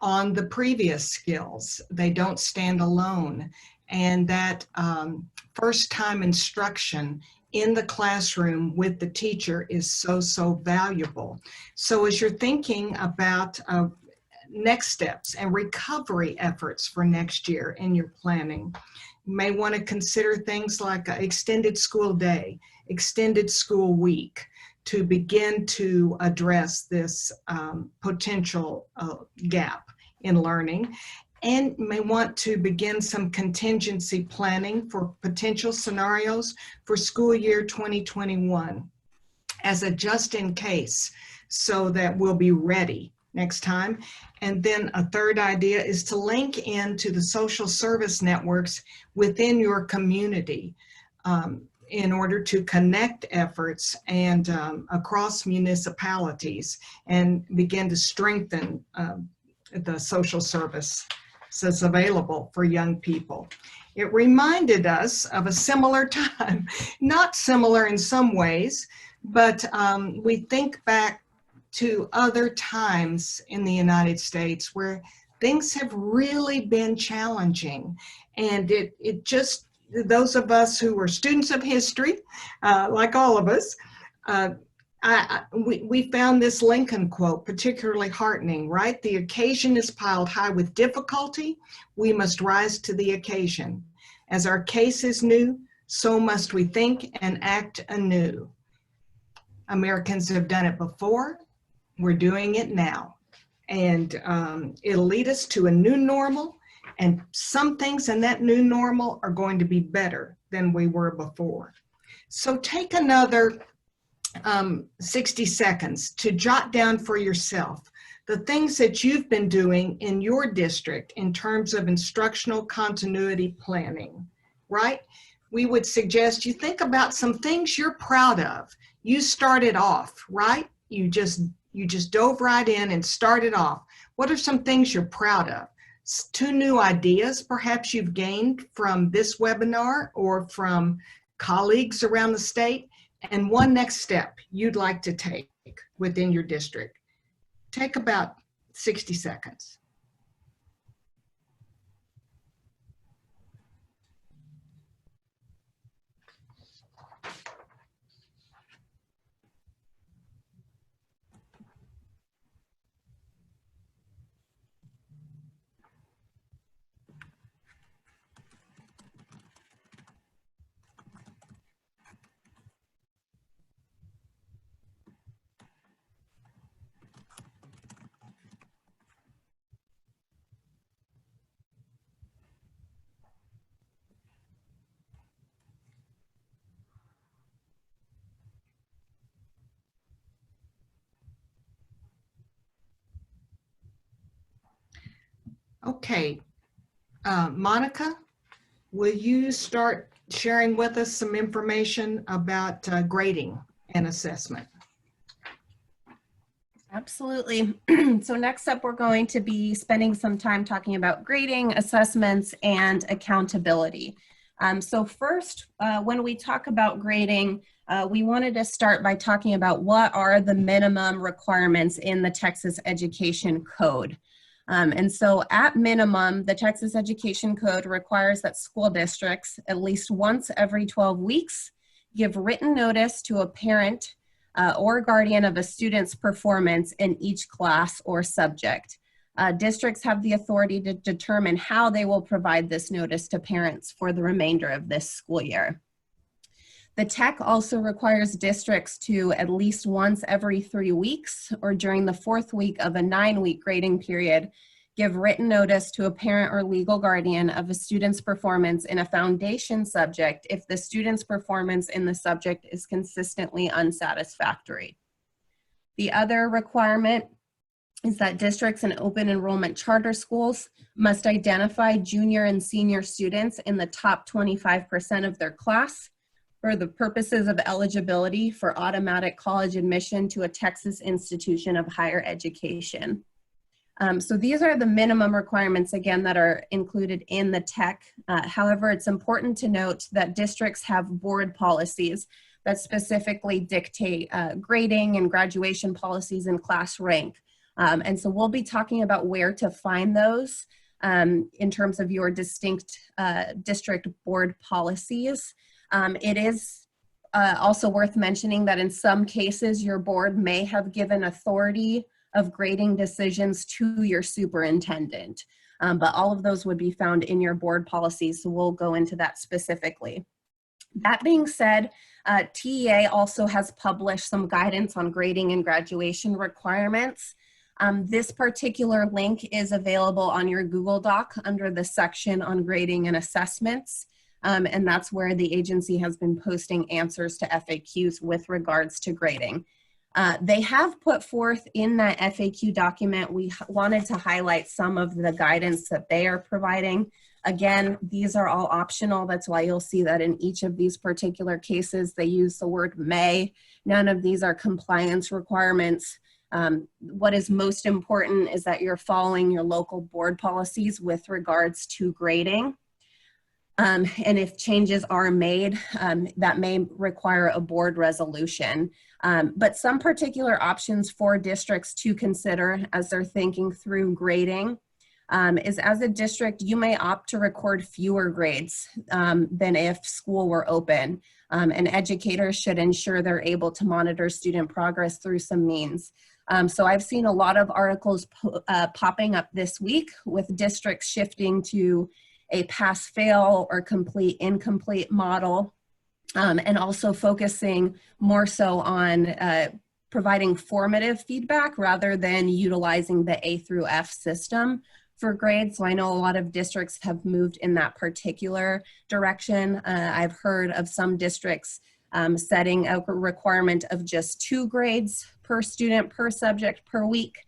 on the previous skills. They don't stand alone. And that first-time instruction in the classroom with the teacher is so valuable. So as you're thinking about next steps and recovery efforts for next year in your planning, you may want to consider things like an extended school day, extended school week, to begin to address this potential gap in learning. And may want to begin some contingency planning for potential scenarios for school year 2021 as a just in case, so that we'll be ready next time. And then a third idea is to link into the social service networks within your community in order to connect efforts and across municipalities, and begin to strengthen the social service that's available for young people. It reminded us of a similar time, not similar in some ways, but we think back to other times in the United States where things have really been challenging. And it just, those of us who were students of history, like all of us, We found this Lincoln quote particularly heartening, right? The occasion is piled high with difficulty. We must rise to the occasion. As our case is new, so must we think and act anew. Americans have done it before. We're doing it now. And it'll lead us to a new normal. And some things in that new normal are going to be better than we were before. So take another 60 seconds to jot down for yourself the things that you've been doing in your district in terms of instructional continuity planning, right? We would suggest you think about some things you're proud of. You started off, right? You just dove right in and started off. What are some things you're proud of? 2 new ideas perhaps you've gained from this webinar or from colleagues around the state, and 1 next step you'd like to take within your district. Take about 60 seconds. Okay, Monica, will you start sharing with us some information about grading and assessment? Absolutely. So next up, we're going to be spending some time talking about grading, assessments, and accountability. So first, when we talk about grading, we wanted to start by talking about what are the minimum requirements in the Texas Education Code. And so at minimum, the Texas Education Code requires that school districts at least once every 12 weeks give written notice to a parent or guardian of a student's performance in each class or subject. Districts have the authority to determine how they will provide this notice to parents for the remainder of this school year. The TEC also requires districts to at least once every 3 weeks or during the 4th week of a 9-week grading period, give written notice to a parent or legal guardian of a student's performance in a foundation subject if the student's performance in the subject is consistently unsatisfactory. The other requirement is that districts and open enrollment charter schools must identify junior and senior students in the top 25% of their class for the purposes of eligibility for automatic college admission to a Texas institution of higher education. So these are the minimum requirements, again, that are included in the TEC. However, it's important to note that districts have board policies that specifically dictate grading and graduation policies and class rank. And so we'll be talking about where to find those in terms of your distinct district board policies. It is also worth mentioning that in some cases, your board may have given authority of grading decisions to your superintendent, but all of those would be found in your board policies, so we'll go into that specifically. That being said, TEA also has published some guidance on grading and graduation requirements. This particular link is available on your Google Doc under the section on grading and assessments. And that's where the agency has been posting answers to FAQs with regards to grading. They have put forth in that FAQ document, we wanted to highlight some of the guidance that they are providing. Again, these are all optional. That's why you'll see that in each of these particular cases, they use the word may. None of these are compliance requirements. What is most important is that you're following your local board policies with regards to grading. And if changes are made, that may require a board resolution. But some particular options for districts to consider as they're thinking through grading is as a district, you may opt to record fewer grades than if school were open. And educators should ensure they're able to monitor student progress through some means. So I've seen a lot of articles popping up this week with districts shifting to a pass-fail or complete-incomplete model, and also focusing more so on providing formative feedback rather than utilizing the A through F system for grades. So I know a lot of districts have moved in that particular direction. I've heard of some districts setting a requirement of just 2 grades per student, per subject, per week,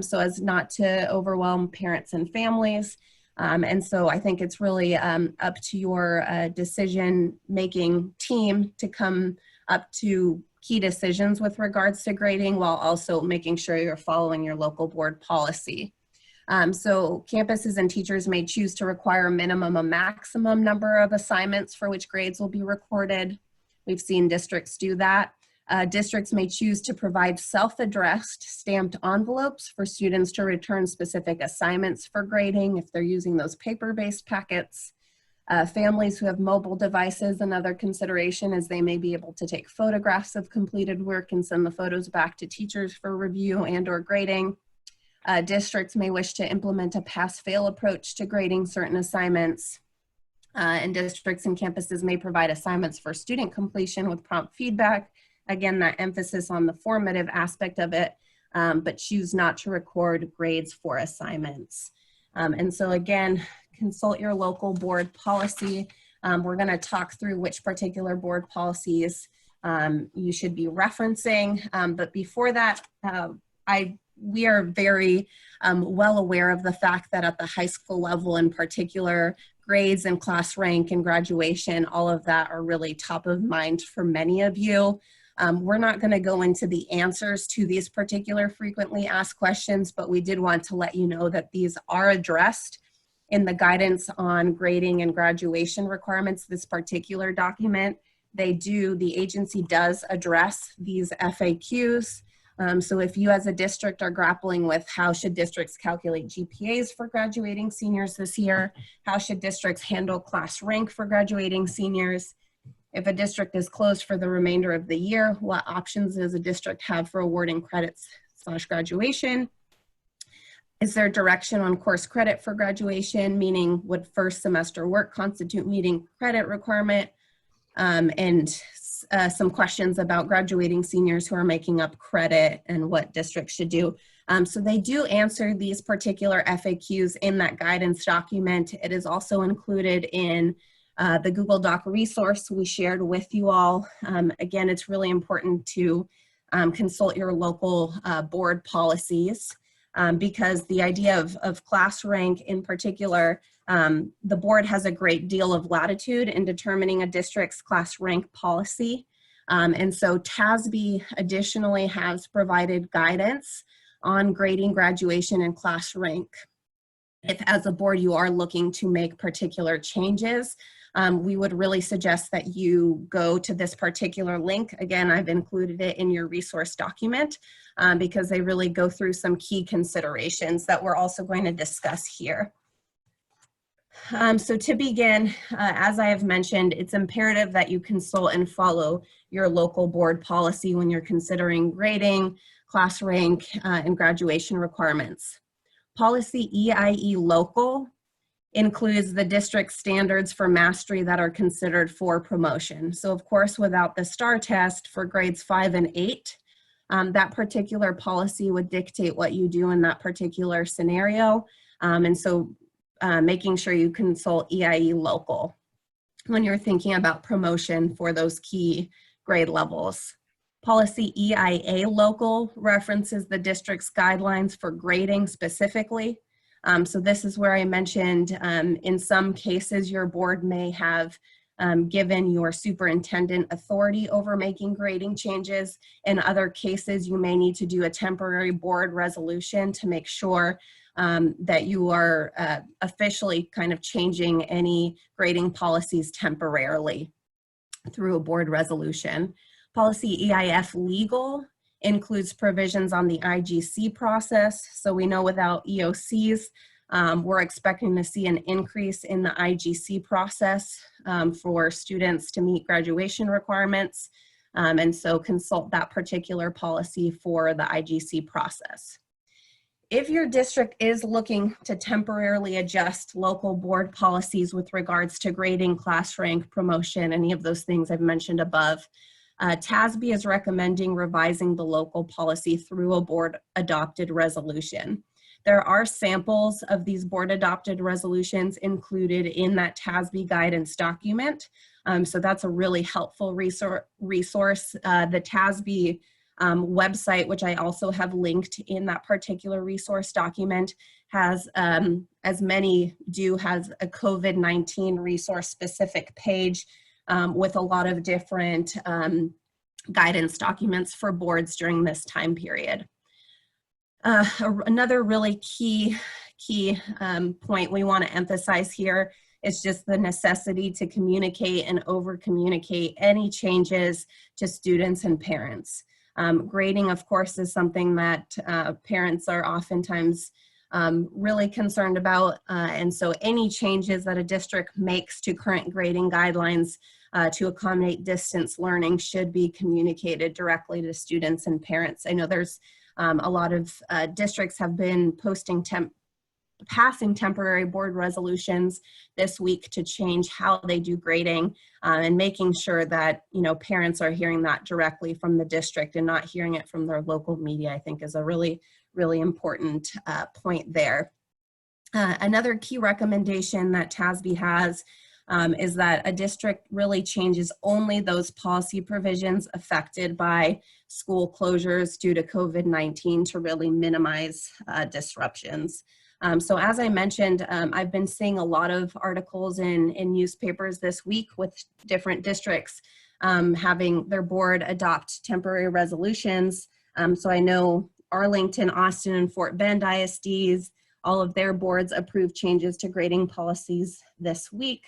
so as not to overwhelm parents and families. And so I think it's really up to your decision-making team to come up to key decisions with regards to grading while also making sure you're following your local board policy. So campuses and teachers may choose to require a minimum, a maximum number of assignments for which grades will be recorded. We've seen districts do that. Districts may choose to provide self-addressed stamped envelopes for students to return specific assignments for grading if they're using those paper-based packets. Families who have mobile devices, another consideration is they may be able to take photographs of completed work and send the photos back to teachers for review and or grading. Districts may wish to implement a pass-fail approach to grading certain assignments. And districts and campuses may provide assignments for student completion with prompt feedback. Again, that emphasis on the formative aspect of it, but choose not to record grades for assignments. And so again, consult your local board policy. We're going to talk through which particular board policies you should be referencing. But before that, we are very well aware of the fact that at the high school level in particular, grades and class rank and graduation, all of that are really top of mind for many of you. We're not going to go into the answers to these particular frequently asked questions, but we did want to let you know that these are addressed in the guidance on grading and graduation requirements, this particular document. The agency does address these FAQs. So if you as a district are grappling with how should districts calculate GPAs for graduating seniors this year, how should districts handle class rank for graduating seniors, if a district is closed for the remainder of the year, what options does a district have for awarding credits / graduation? Is there direction on course credit for graduation, meaning would first semester work constitute meeting credit requirement? And some questions about graduating seniors who are making up credit and what districts should do. So they do answer these particular FAQs in that guidance document. It is also included in the Google Doc resource we shared with you all. Again, it's really important to consult your local board policies because the idea of class rank in particular, the board has a great deal of latitude in determining a district's class rank policy. And so TASB additionally has provided guidance on grading graduation and class rank. If as a board you are looking to make particular changes, we would really suggest that you go to this particular link. Again, I've included it in your resource document because they really go through some key considerations that we're also going to discuss here. So to begin, as I have mentioned, it's imperative that you consult and follow your local board policy when you're considering grading, class rank, and graduation requirements. Policy EIE local includes the district standards for mastery that are considered for promotion. So of course, without the STAAR test for grades 5 and 8, that particular policy would dictate what you do in that particular scenario. And so making sure you consult EIE local when you're thinking about promotion for those key grade levels. Policy EIA local references the district's guidelines for grading specifically. So this is where I mentioned in some cases your board may have given your superintendent authority over making grading changes. In other cases, you may need to do a temporary board resolution to make sure that you are officially kind of changing any grading policies temporarily through a board resolution. Policy EIF legal includes provisions on the IGC process. So we know without EOCs, We're expecting to see an increase in the IGC process for students to meet graduation requirements. And so consult that particular policy for the IGC process. If your district is looking to temporarily adjust local board policies with regards to grading, class rank, promotion, any of those things I've mentioned above, TASB is recommending revising the local policy through a board adopted resolution. There are samples of these board adopted resolutions included in that TASB guidance document. So that's a really helpful resource. The TASB website, which I also have linked in that particular resource document, has, as many do, has a COVID-19 resource specific page with a lot of different guidance documents for boards during this time period. Another really key point we want to emphasize here is just the necessity to communicate and over communicate any changes to students and parents. Grading, of course, is something that parents are oftentimes really concerned about. And so any changes that a district makes to current grading guidelines to accommodate distance learning should be communicated directly to students and parents. I know there's a lot of districts have been passing temporary board resolutions this week to change how they do grading and making sure that, you know, parents are hearing that directly from the district and not hearing it from their local media, I think is a really, really important point there. Another key recommendation that TASB has is that a district really changes only those policy provisions affected by school closures due to COVID-19 to really minimize disruptions. So as I mentioned, I've been seeing a lot of articles in newspapers this week with different districts having their board adopt temporary resolutions. So I know Arlington, Austin, and Fort Bend ISDs, all of their boards approved changes to grading policies this week.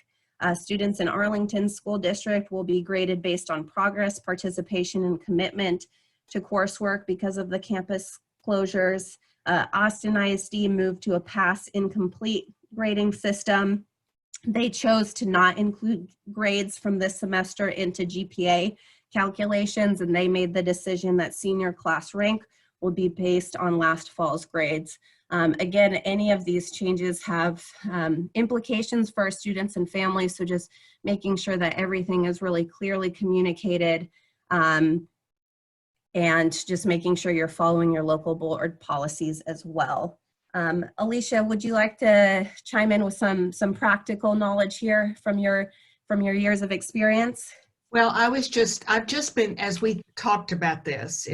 Students in Arlington School District will be graded based on progress, participation, and commitment to coursework because of the campus closures. Austin ISD moved to a pass incomplete grading system. They chose to not include grades from this semester into GPA calculations, and they made the decision that senior class rank will be based on last fall's grades. Again, any of these changes have implications for our students and families, so just making sure that everything is really clearly communicated and just making sure you're following your local board policies as well. Alicia, would you like to chime in with some practical knowledge here from your years of experience? Well, I've just been, as we talked about this,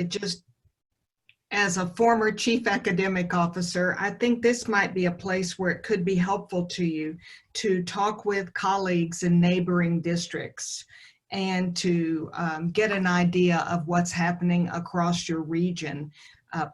as a former chief academic officer, I think this might be a place where it could be helpful to you to talk with colleagues in neighboring districts and to get an idea of what's happening across your region.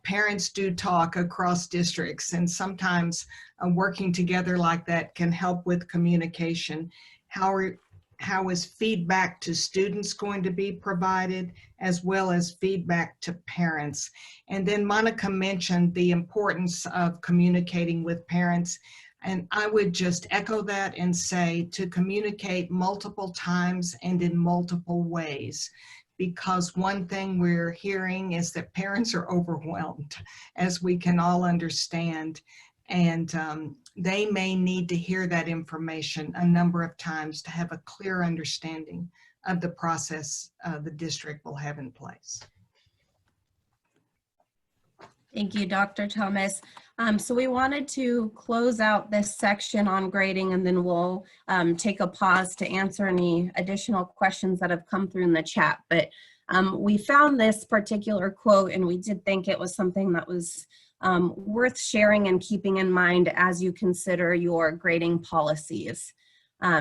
Parents do talk across districts, and sometimes working together like that can help with communication. How is feedback to students going to be provided, as well as feedback to parents? And then Monica mentioned the importance of communicating with parents. And I would just echo that and say to communicate multiple times and in multiple ways, because one thing we're hearing is that parents are overwhelmed, as we can all understand. And they may need to hear that information a number of times to have a clear understanding of the process the district will have in place. Thank you, Dr. Thomas. So we wanted to close out this section on grading, and then we'll take a pause to answer any additional questions that have come through in the chat. But we found this particular quote, and we did think it was something that was worth sharing and keeping in mind as you consider your grading policies.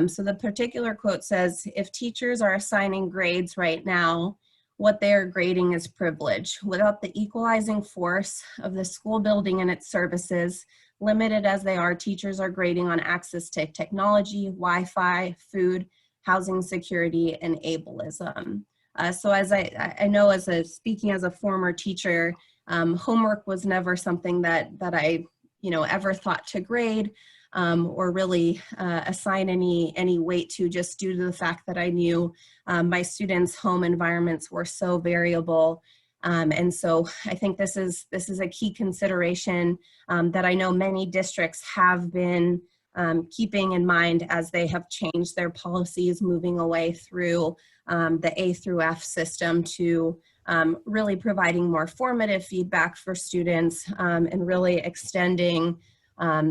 So the particular quote says, "If teachers are assigning grades right now, what they are grading is privilege. Without the equalizing force of the school building and its services, limited as they are, teachers are grading on access to technology, Wi-Fi, food, housing security, and ableism." So as I know, speaking as a former teacher, homework was never something that I ever thought to grade or really assign any weight to, just due to the fact that I knew my students' home environments were so variable. And so I think this is a key consideration that I know many districts have been keeping in mind as they have changed their policies, moving away through the A through F system to really providing more formative feedback for students and really extending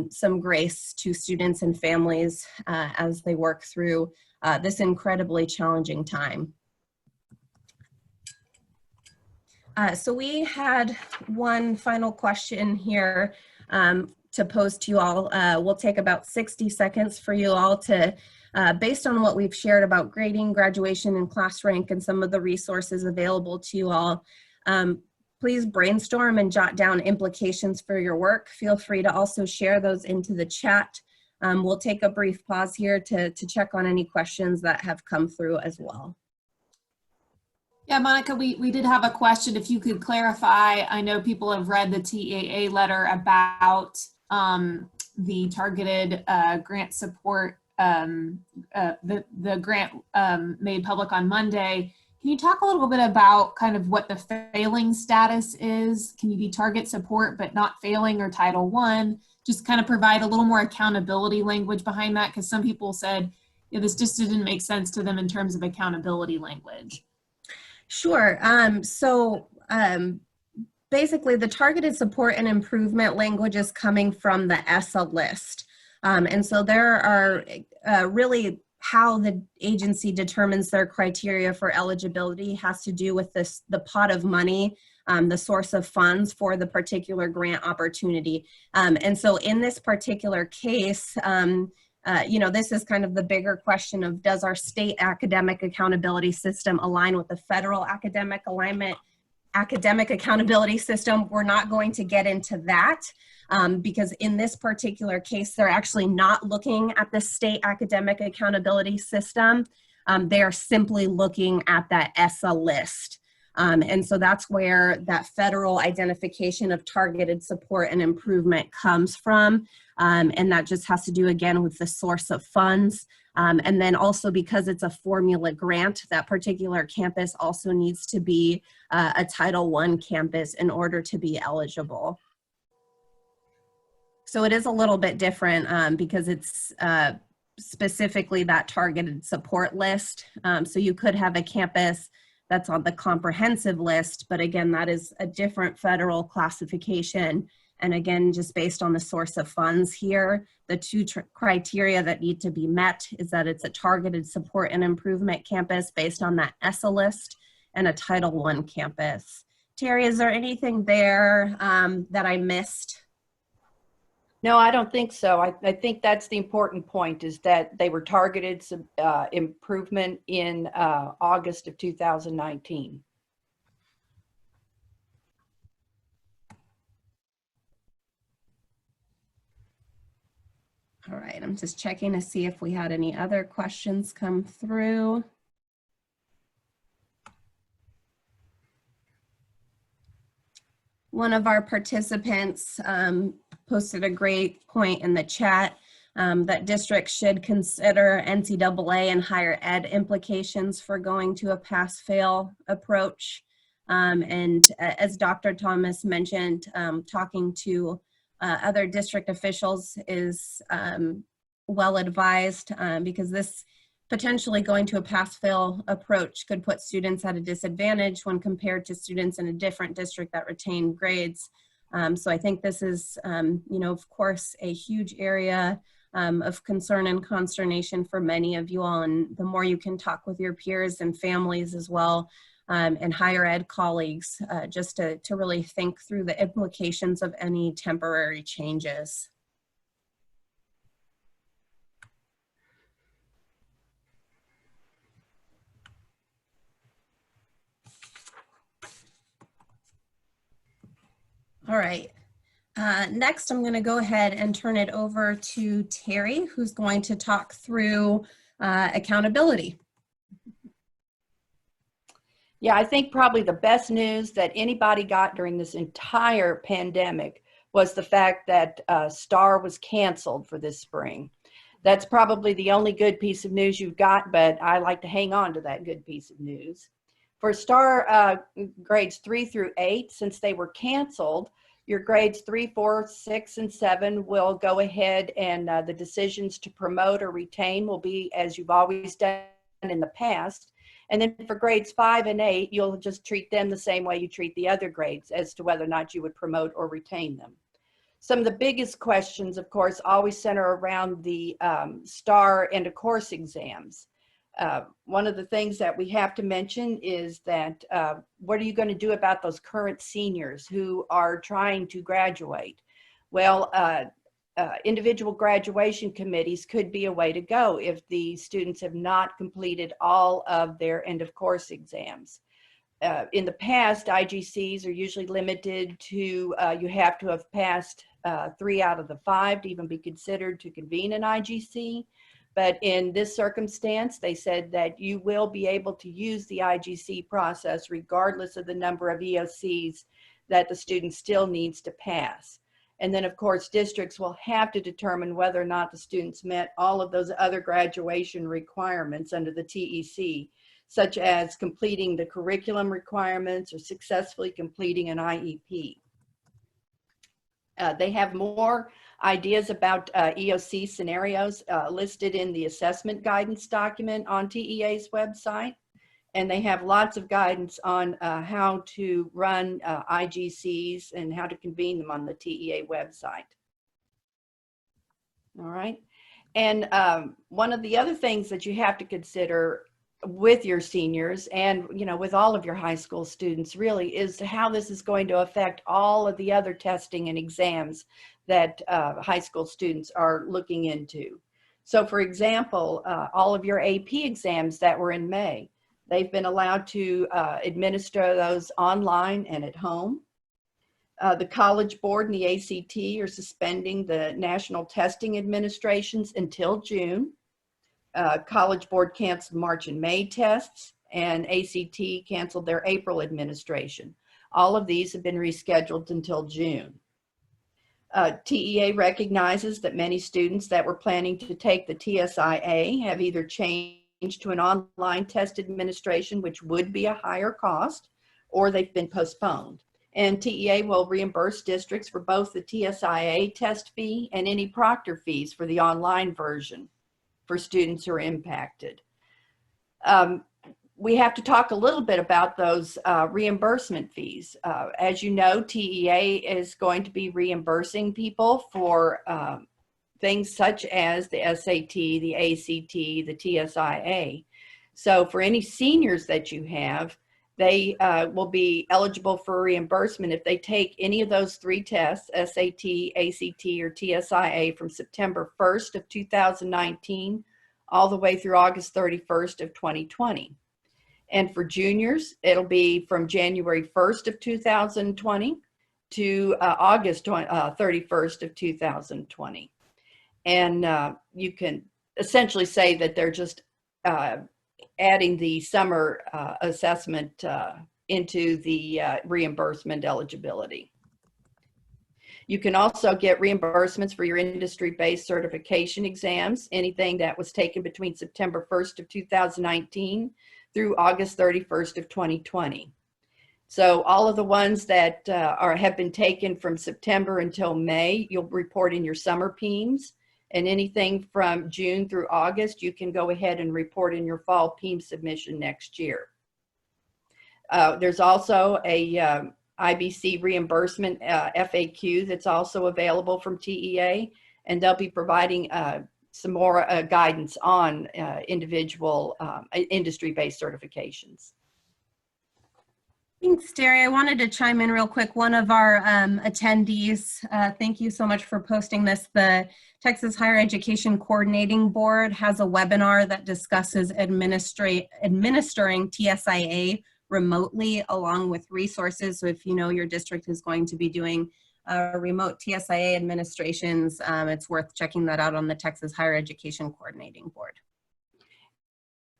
some grace to students and families as they work through this incredibly challenging time. So we had one final question here to pose to you all. We'll take about 60 seconds for you all to, based on what we've shared about grading, graduation, and class rank, and some of the resources available to you all, please brainstorm and jot down implications for your work. Feel free to also share those into the chat. We'll take a brief pause here to check on any questions that have come through as well. Yeah, Monica, we did have a question. If you could clarify, I know people have read the TAA letter about the targeted grant support, the grant made public on Monday. Can you talk a little bit about kind of what the failing status is? Can you be target support but not failing, or Title I? Just kind of provide a little more accountability language behind that, because some people said, this just didn't make sense to them in terms of accountability language. Sure. Basically, the targeted support and improvement language is coming from the ESSA list. And so there are really how the agency determines their criteria for eligibility has to do with the pot of money, the source of funds for the particular grant opportunity. And so in this particular case, this is kind of the bigger question of, does our state academic accountability system align with the federal academic accountability system? We're not going to get into that because in this particular case, they're actually not looking at the state academic accountability system. They are simply looking at that ESSA list. And so that's where that federal identification of targeted support and improvement comes from. And that just has to do, again, with the source of funds. And then also, because it's a formula grant, that particular campus also needs to be a Title I campus in order to be eligible. So it is a little bit different because it's specifically that targeted support list. So you could have a campus that's on the comprehensive list, but again, that is a different federal classification. And again, just based on the source of funds here, the two criteria that need to be met is that it's a targeted support and improvement campus based on that ESSA list, and a Title I campus. Terry, is there anything there that I missed? No, I don't think so. I think that's the important point, is that they were targeted improvement in August of 2019. All right, I'm just checking to see if we had any other questions come through. One of our participants posted a great point in the chat that districts should consider NCAA and higher ed implications for going to a pass-fail approach. And as Dr. Thomas mentioned, talking to other district officials is well advised because this potentially going to a pass-fail approach could put students at a disadvantage when compared to students in a different district that retain grades. So I think this is, of course, a huge area of concern and consternation for many of you all. And the more you can talk with your peers and families as well, and higher ed colleagues, just to really think through the implications of any temporary changes. All right. Next, I'm going to go ahead and turn it over to Terry, who's going to talk through accountability. Yeah, I think probably the best news that anybody got during this entire pandemic was the fact that STAAR was canceled for this spring. That's probably the only good piece of news you've got, but I like to hang on to that good piece of news. For STAAR grades 3 through 8, since they were canceled, your grades 3, 4, 6, and 7 will go ahead, and the decisions to promote or retain will be as you've always done in the past. And then for grades 5 and 8, you'll just treat them the same way you treat the other grades as to whether or not you would promote or retain them. Some of the biggest questions, of course, always center around the STAAR end of course exams. One of the things that we have to mention is that what are you going to do about those current seniors who are trying to graduate? Well, individual graduation committees could be a way to go if the students have not completed all of their end of course exams. In the past, IGCs are usually limited to you have to have passed 3 out of the 5 to even be considered to convene an IGC. But in this circumstance, they said that you will be able to use the IGC process regardless of the number of EOCs that the student still needs to pass. And then, of course, districts will have to determine whether or not the students met all of those other graduation requirements under the TEC, such as completing the curriculum requirements or successfully completing an IEP. They have more ideas about EOC scenarios listed in the assessment guidance document on TEA's website. And they have lots of guidance on how to run IGCs and how to convene them on the TEA website. All right. And one of the other things that you have to consider with your seniors and, you know, with all of your high school students really is how this is going to affect all of the other testing and exams that high school students are looking into. So for example, all of your AP exams that were in May, they've been allowed to administer those online and at home. The College Board and the ACT are suspending the national testing administrations until June. College Board canceled March and May tests, and ACT canceled their April administration. All of these have been rescheduled until June. TEA recognizes that many students that were planning to take the TSIA have either changed to an online test administration, which would be a higher cost, or they've been postponed. And TEA will reimburse districts for both the TSIA test fee and any proctor fees for the online version for students who are impacted. We have to talk a little bit about those reimbursement fees. As you know, TEA is going to be reimbursing people for things such as the SAT, the ACT, the TSIA. So for any seniors that you have, they will be eligible for reimbursement if they take any of those 3 tests, SAT, ACT, or TSIA, from September 1st of 2019 all the way through August 31st of 2020. And for juniors, it'll be from January 1st of 2020 to August 31st of 2020. And you can essentially say that they're just adding the summer assessment into the reimbursement eligibility. You can also get reimbursements for your industry-based certification exams, anything that was taken between September 1st of 2019 through August 31st of 2020. So all of the ones that have been taken from September until May, you'll report in your summer PEIMS. And anything from June through August, you can go ahead and report in your fall PEIMS submission next year. There's also a IBC reimbursement FAQ that's also available from TEA, and they'll be providing some more guidance on individual industry-based certifications. Thanks, Terry. I wanted to chime in real quick. One of our attendees, thank you so much for posting this. The Texas Higher Education Coordinating Board has a webinar that discusses administering TSIA remotely along with resources. So if you know your district is going to be doing remote TSIA administrations, it's worth checking that out on the Texas Higher Education Coordinating Board.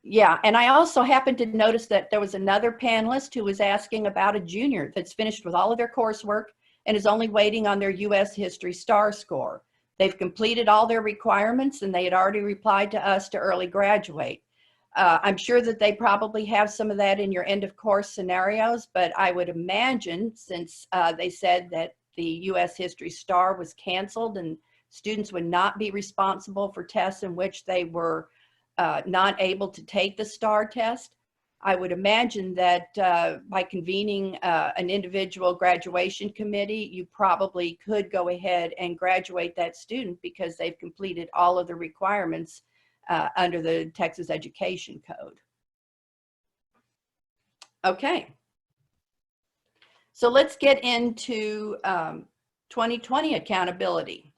Yeah, and I also happened to notice that there was another panelist who was asking about a junior that's finished with all of their coursework. and is only waiting on their U.S. History STAAR score. They've completed all their requirements and they had already replied to us to early graduate. I'm sure that they probably have some of that in your end of course scenarios, but I would imagine, since they said that the U.S. History STAAR was canceled and students would not be responsible for tests in which they were not able to take the STAAR test, I would imagine that by convening an individual graduation committee, you probably could go ahead and graduate that student because they've completed all of the requirements under the Texas Education Code. Okay. So let's get into 2020 accountability.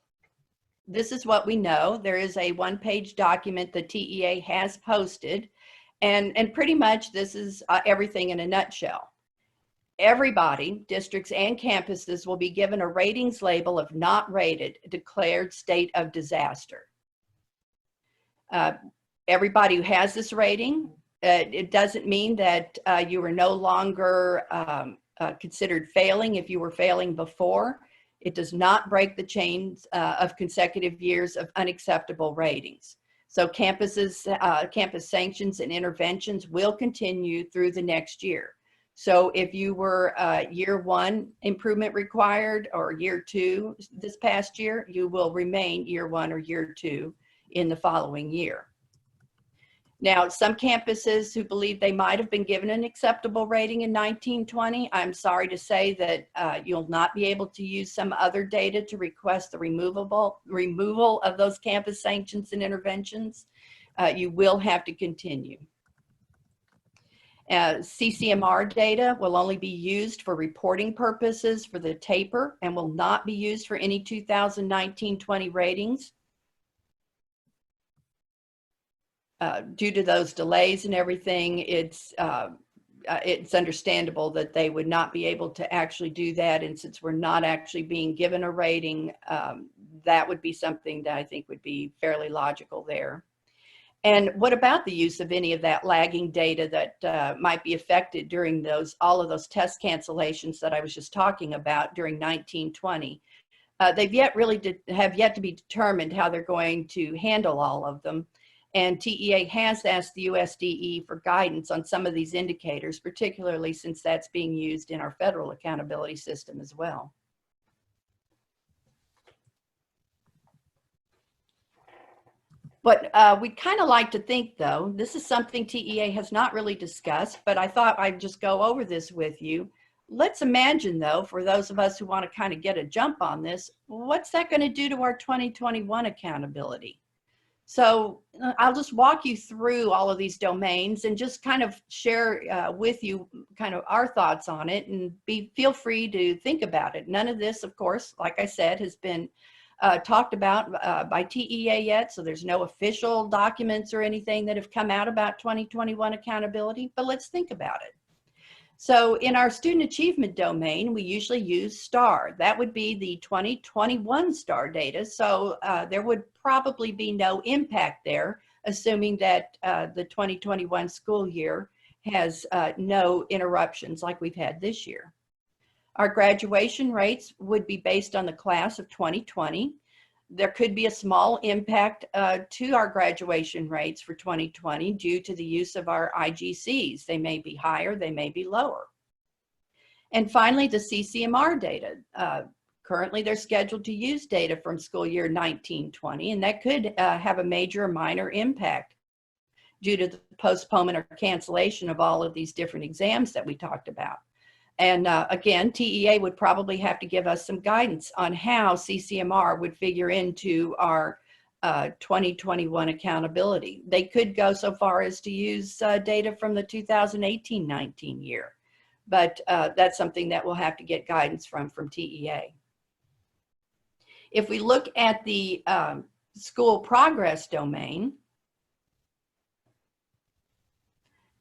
This is what we know. There is a one-page document the TEA has posted, and pretty much this is everything in a nutshell. Everybody, districts and campuses, will be given a ratings label of not rated, declared state of disaster. Everybody who has this rating, it doesn't mean that you are no longer considered failing if you were failing before. It does not break the chains of consecutive years of unacceptable ratings. So campuses, campus sanctions and interventions will continue through the next year. So if you were year 1 improvement required or year 2 this past year, you will remain year 1 or year 2 in the following year. Now, some campuses who believe they might have been given an acceptable rating in 1920, I'm sorry to say that you'll not be able to use some other data to request the removal of those campus sanctions and interventions. You will have to continue. CCMR data will only be used for reporting purposes for the taper and will not be used for any 2019-20 ratings. Due to those delays and everything, it's understandable that they would not be able to actually do that. And since we're not actually being given a rating, that would be something that I think would be fairly logical there. And what about the use of any of that lagging data that might be affected during all of those test cancellations that I was just talking about during 1920? They've have yet to be determined how they're going to handle all of them. And TEA has asked the USDE for guidance on some of these indicators, particularly since that's being used in our federal accountability system as well. What we'd kind of like to think, though, this is something TEA has not really discussed, but I thought I'd just go over this with you. Let's imagine, though, for those of us who want to kind of get a jump on this, what's that going to do to our 2021 accountability? So I'll just walk you through all of these domains and just kind of share with you kind of our thoughts on it, and feel free to think about it. None of this, of course, like I said, has been talked about by TEA yet, so there's no official documents or anything that have come out about 2021 accountability, but let's think about it. So in our student achievement domain, we usually use STAAR. That would be the 2021 STAAR data. So there would probably be no impact there, assuming that the 2021 school year has no interruptions like we've had this year. Our graduation rates would be based on the class of 2020. There could be a small impact to our graduation rates for 2020 due to the use of our IGCs. They may be higher, they may be lower. And finally, the CCMR data. Currently, they're scheduled to use data from school year 1920, and that could have a major or minor impact due to the postponement or cancellation of all of these different exams that we talked about. And again, TEA would probably have to give us some guidance on how CCMR would figure into our 2021 accountability. They could go so far as to use data from the 2018-19 year, but that's something that we'll have to get guidance from TEA. If we look at the school progress domain,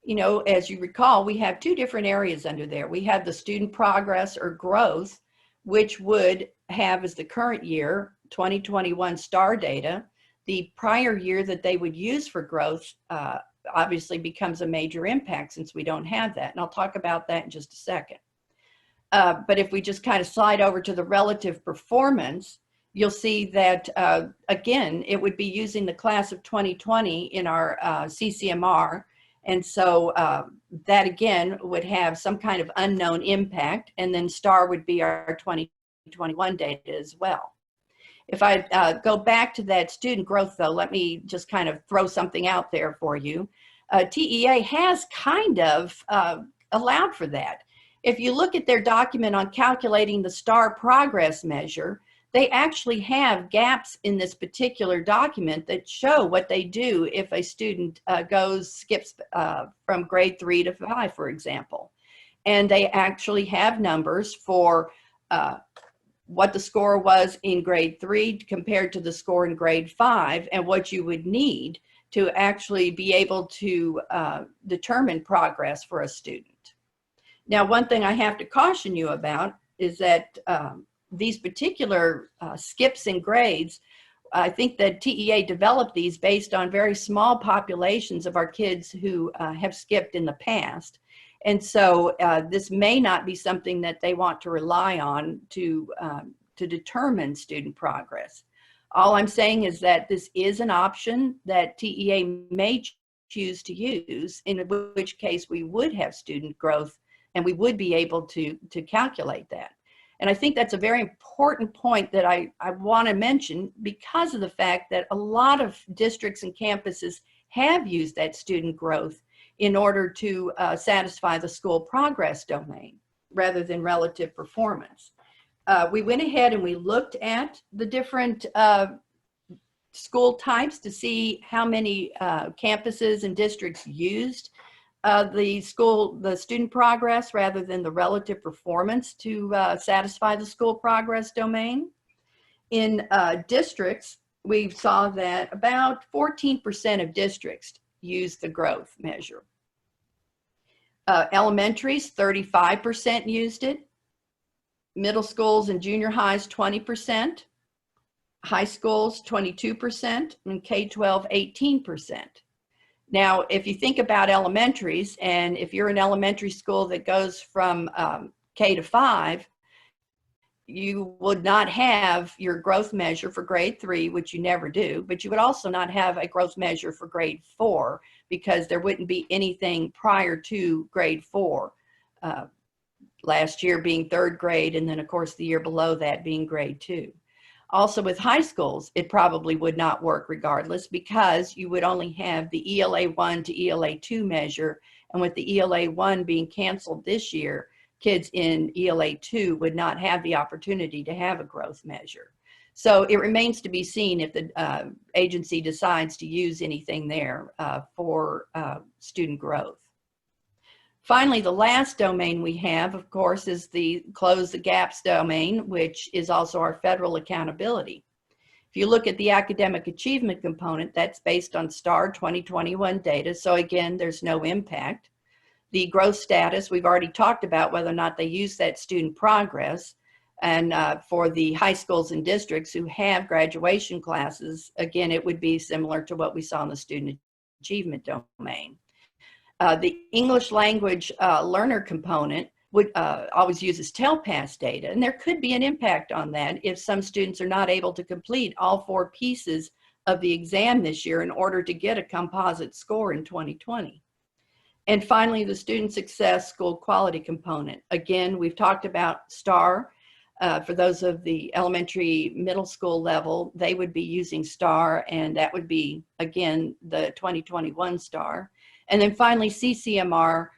you know, as you recall, we have two different areas under there. We have the student progress or growth, which would have as the current year, 2021 STAAR data. The prior year that they would use for growth obviously becomes a major impact since we don't have that. And I'll talk about that in just a second. But if we just kind of slide over to the relative performance, you'll see that, again, it would be using the class of 2020 in our CCMR. And so that, again, would have some kind of unknown impact. And then STAAR would be our 2021 data as well. If I go back to that student growth, though, let me just kind of throw something out there for you. TEA has kind of allowed for that. If you look at their document on calculating the STAAR progress measure, they actually have gaps in this particular document that show what they do if a student skips from grade 3 to 5, for example. And they actually have numbers for what the score was in grade 3 compared to the score in grade 5 and what you would need to actually be able to determine progress for a student. Now, one thing I have to caution you about is that these particular skips in grades, I think that TEA developed these based on very small populations of our kids who have skipped in the past. And so this may not be something that they want to rely on to determine student progress. All I'm saying is that this is an option that TEA may choose to use, in which case we would have student growth and we would be able to calculate that. And I think that's a very important point that I want to mention, because of the fact that a lot of districts and campuses have used that student growth in order to satisfy the school progress domain rather than relative performance. We went ahead and we looked at the different school types to see how many campuses and districts used the student progress rather than the relative performance to satisfy the school progress domain. In districts, we saw that about 14% of districts use the growth measure. Elementaries, 35% used it. Middle schools and junior highs, 20%. High schools, 22%, and K-12, 18%. Now, if you think about elementaries, and if you're an elementary school that goes from K to 5, you would not have your growth measure for grade 3, which you never do, but you would also not have a growth measure for grade 4 because there wouldn't be anything prior to grade 4. Last year being 3rd grade, and then of course the year below that being grade 2. Also with high schools, it probably would not work regardless, because you would only have the ELA 1 to ELA 2 measure, and with the ELA 1 being canceled this year, kids in ELA 2 would not have the opportunity to have a growth measure. So it remains to be seen if the agency decides to use anything there for student growth. Finally, the last domain we have, of course, is the Close the Gaps domain, which is also our federal accountability. If you look at the academic achievement component, that's based on STAAR 2021 data. So again, there's no impact. The growth status, we've already talked about whether or not they use that student progress. And for the high schools and districts who have graduation classes, again, it would be similar to what we saw in the student achievement domain. The English language learner component would always uses TELPAS data, and there could be an impact on that if some students are not able to complete all 4 pieces of the exam this year in order to get a composite score in 2020. And finally, the student success school quality component. Again, we've talked about STAAR. For those of the elementary middle school level, they would be using STAAR, and that would be, again, the 2021 STAAR. And then finally, CCMR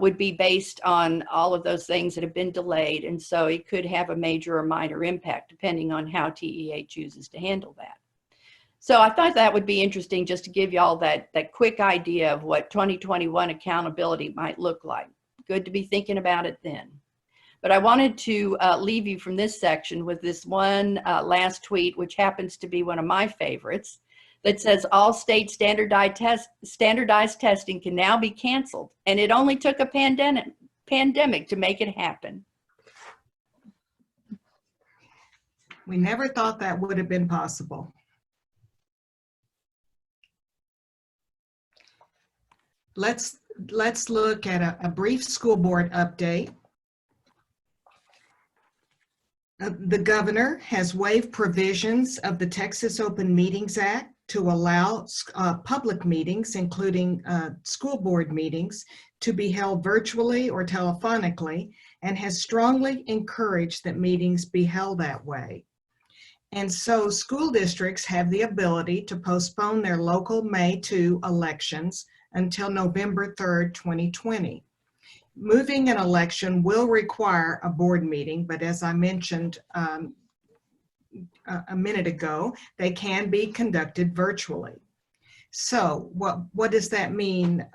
would be based on all of those things that have been delayed, and so it could have a major or minor impact depending on how TEA chooses to handle that. So I thought that would be interesting just to give you all that quick idea of what 2021 accountability might look like. Good to be thinking about it then. But I wanted to leave you from this section with this one last tweet, which happens to be one of my favorites, that says all state standardized testing can now be canceled, and it only took a pandemic to make it happen. We never thought that would have been possible. Let's look at a brief school board update. The governor has waived provisions of the Texas Open Meetings Act to allow public meetings, including school board meetings, to be held virtually or telephonically, and has strongly encouraged that meetings be held that way. And so school districts have the ability to postpone their local May 2 elections until November 3rd, 2020. Moving an election will require a board meeting, but as I mentioned a minute ago, they can be conducted virtually. So what does that mean?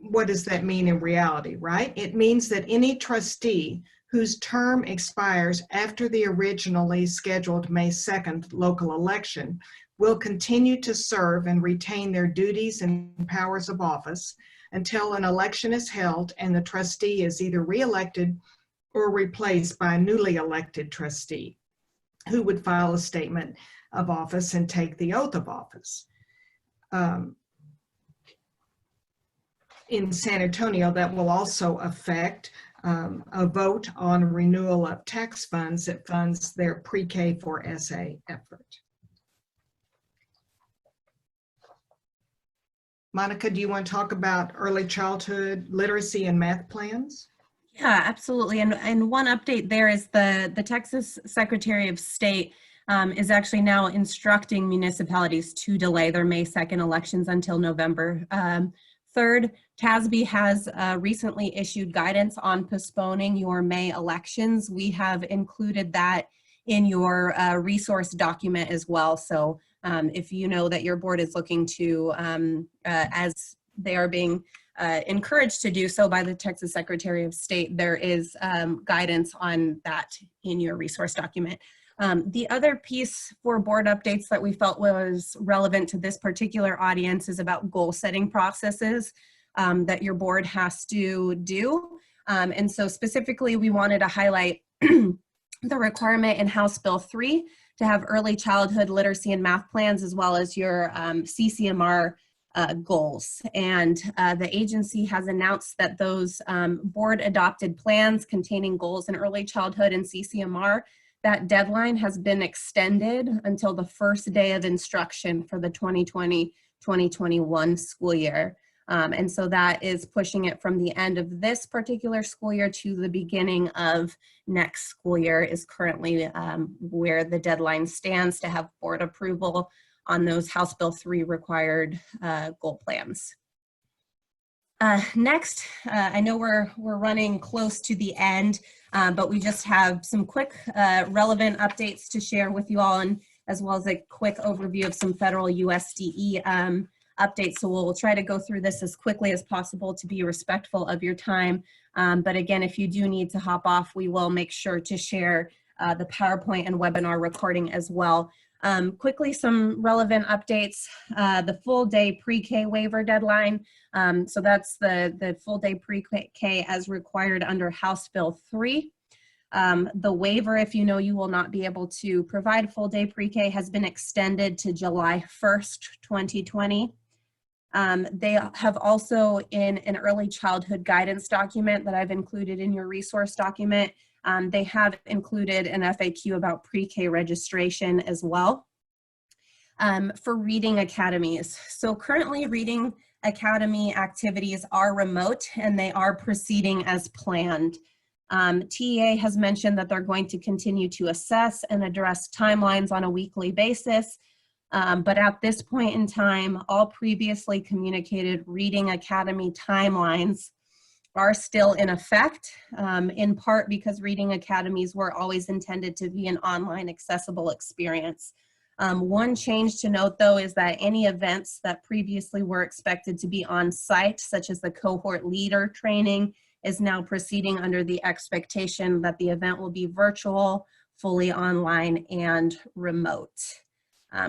What does that mean in reality, right? It means that any trustee whose term expires after the originally scheduled May 2nd local election will continue to serve and retain their duties and powers of office until an election is held and the trustee is either reelected or replaced by a newly elected trustee who would file a statement of office and take the oath of office. In San Antonio, that will also affect a vote on renewal of tax funds that funds their pre-K for SA effort. Monica, do you want to talk about early childhood literacy and math plans? Yeah, absolutely. And one update there is the Texas Secretary of State is actually now instructing municipalities to delay their May 2nd elections until November 3rd. TASB has recently issued guidance on postponing your May elections. We have included that in your resource document as well. So if you know that your board is looking to, as they are being encouraged to do so by the Texas Secretary of State, there is guidance on that in your resource document. The other piece for board updates that we felt was relevant to this particular audience is about goal setting processes that your board has to do. And so specifically, we wanted to highlight the requirement in House Bill 3 to have early childhood literacy and math plans, as well as your CCMR goals. And the agency has announced that those board adopted plans containing goals in early childhood and CCMR, that deadline has been extended until the first day of instruction for the 2020-2021 school year. And so that is pushing it from the end of this particular school year to the beginning of next school year is currently where the deadline stands to have board approval on those House Bill 3 required goal plans. Next, I know we're running close to the end, but we just have some quick relevant updates to share with you all, and as well as a quick overview of some federal USDE updates. So we'll try to go through this as quickly as possible to be respectful of your time. But again, if you do need to hop off, we will make sure to share the PowerPoint and webinar recording as well. Quickly, some relevant updates. The full day pre-K waiver deadline. So that's the full day pre-K as required under House Bill 3. The waiver, if you know you will not be able to provide full day pre-K, has been extended to July 1st, 2020. They have also, in an early childhood guidance document that I've included in your resource document, they have included an FAQ about pre-K registration as well. For reading academies. So currently reading academy activities are remote and they are proceeding as planned. TEA has mentioned that they're going to continue to assess and address timelines on a weekly basis. But at this point in time, all previously communicated reading academy timelines are still in effect, in part because reading academies were always intended to be an online accessible experience. One change to note, though, is that any events that previously were expected to be on site, such as the cohort leader training, is now proceeding under the expectation that the event will be virtual, fully online, and remote.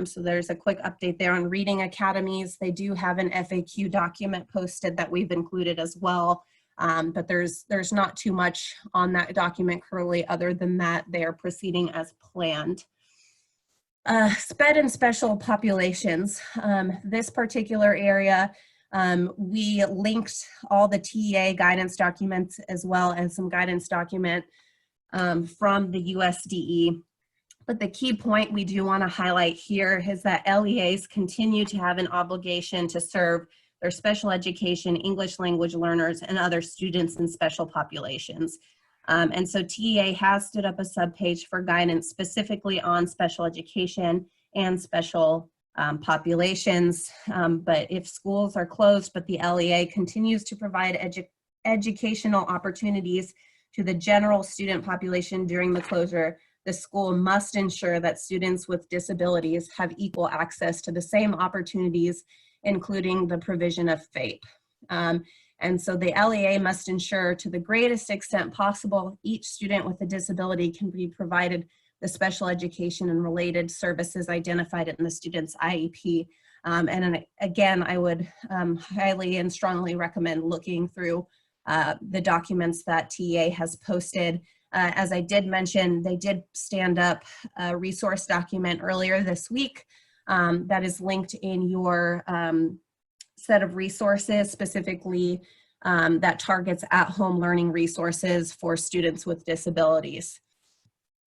So there's a quick update there on reading academies. They do have an FAQ document posted that we've included as well, but there's not too much on that document currently other than that they are proceeding as planned. SPED and special populations. This particular area, we linked all the TEA guidance documents as well as some guidance document from the USDE. But the key point we do want to highlight here is that LEAs continue to have an obligation to serve their special education, English language learners, and other students in special populations. And so TEA has stood up a subpage for guidance specifically on special education and special populations. But if schools are closed, but the LEA continues to provide educational opportunities to the general student population during the closure, the school must ensure that students with disabilities have equal access to the same opportunities, including the provision of FAPE. And so the LEA must ensure to the greatest extent possible, each student with a disability can be provided the special education and related services identified in the student's IEP. And again, I would highly and strongly recommend looking through the documents that TEA has posted. As I did mention, they did stand up a resource document earlier this week that is linked in your set of resources, specifically that targets at-home learning resources for students with disabilities.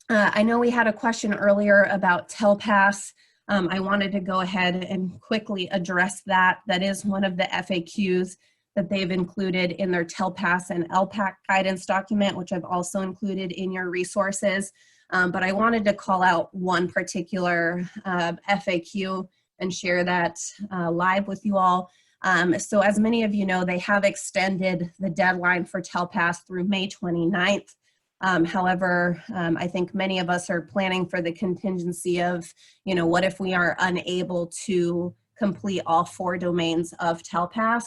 I know we had a question earlier about TELPAS. I wanted to go ahead and quickly address that. That is one of the FAQs that they've included in their TELPAS and LPAC guidance document, which I've also included in your resources. But I wanted to call out one particular FAQ and share that live with you all. So as many of you know, they have extended the deadline for TELPAS through May 29th. However, I think many of us are planning for the contingency of, what if we are unable to complete all 4 domains of TELPAS?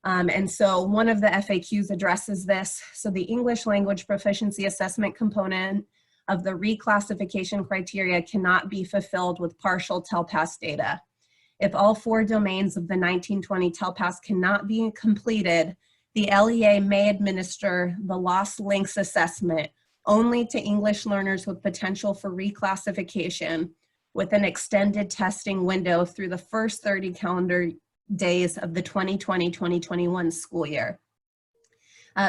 And so one of the FAQs addresses this. So the English language proficiency assessment component of the reclassification criteria cannot be fulfilled with partial TELPAS data. If all 4 domains of the 1920 TELPAS cannot be completed, the LEA may administer the lost links assessment only to English learners with potential for reclassification with an extended testing window through the first 30 calendar days of the 2020-2021 school year.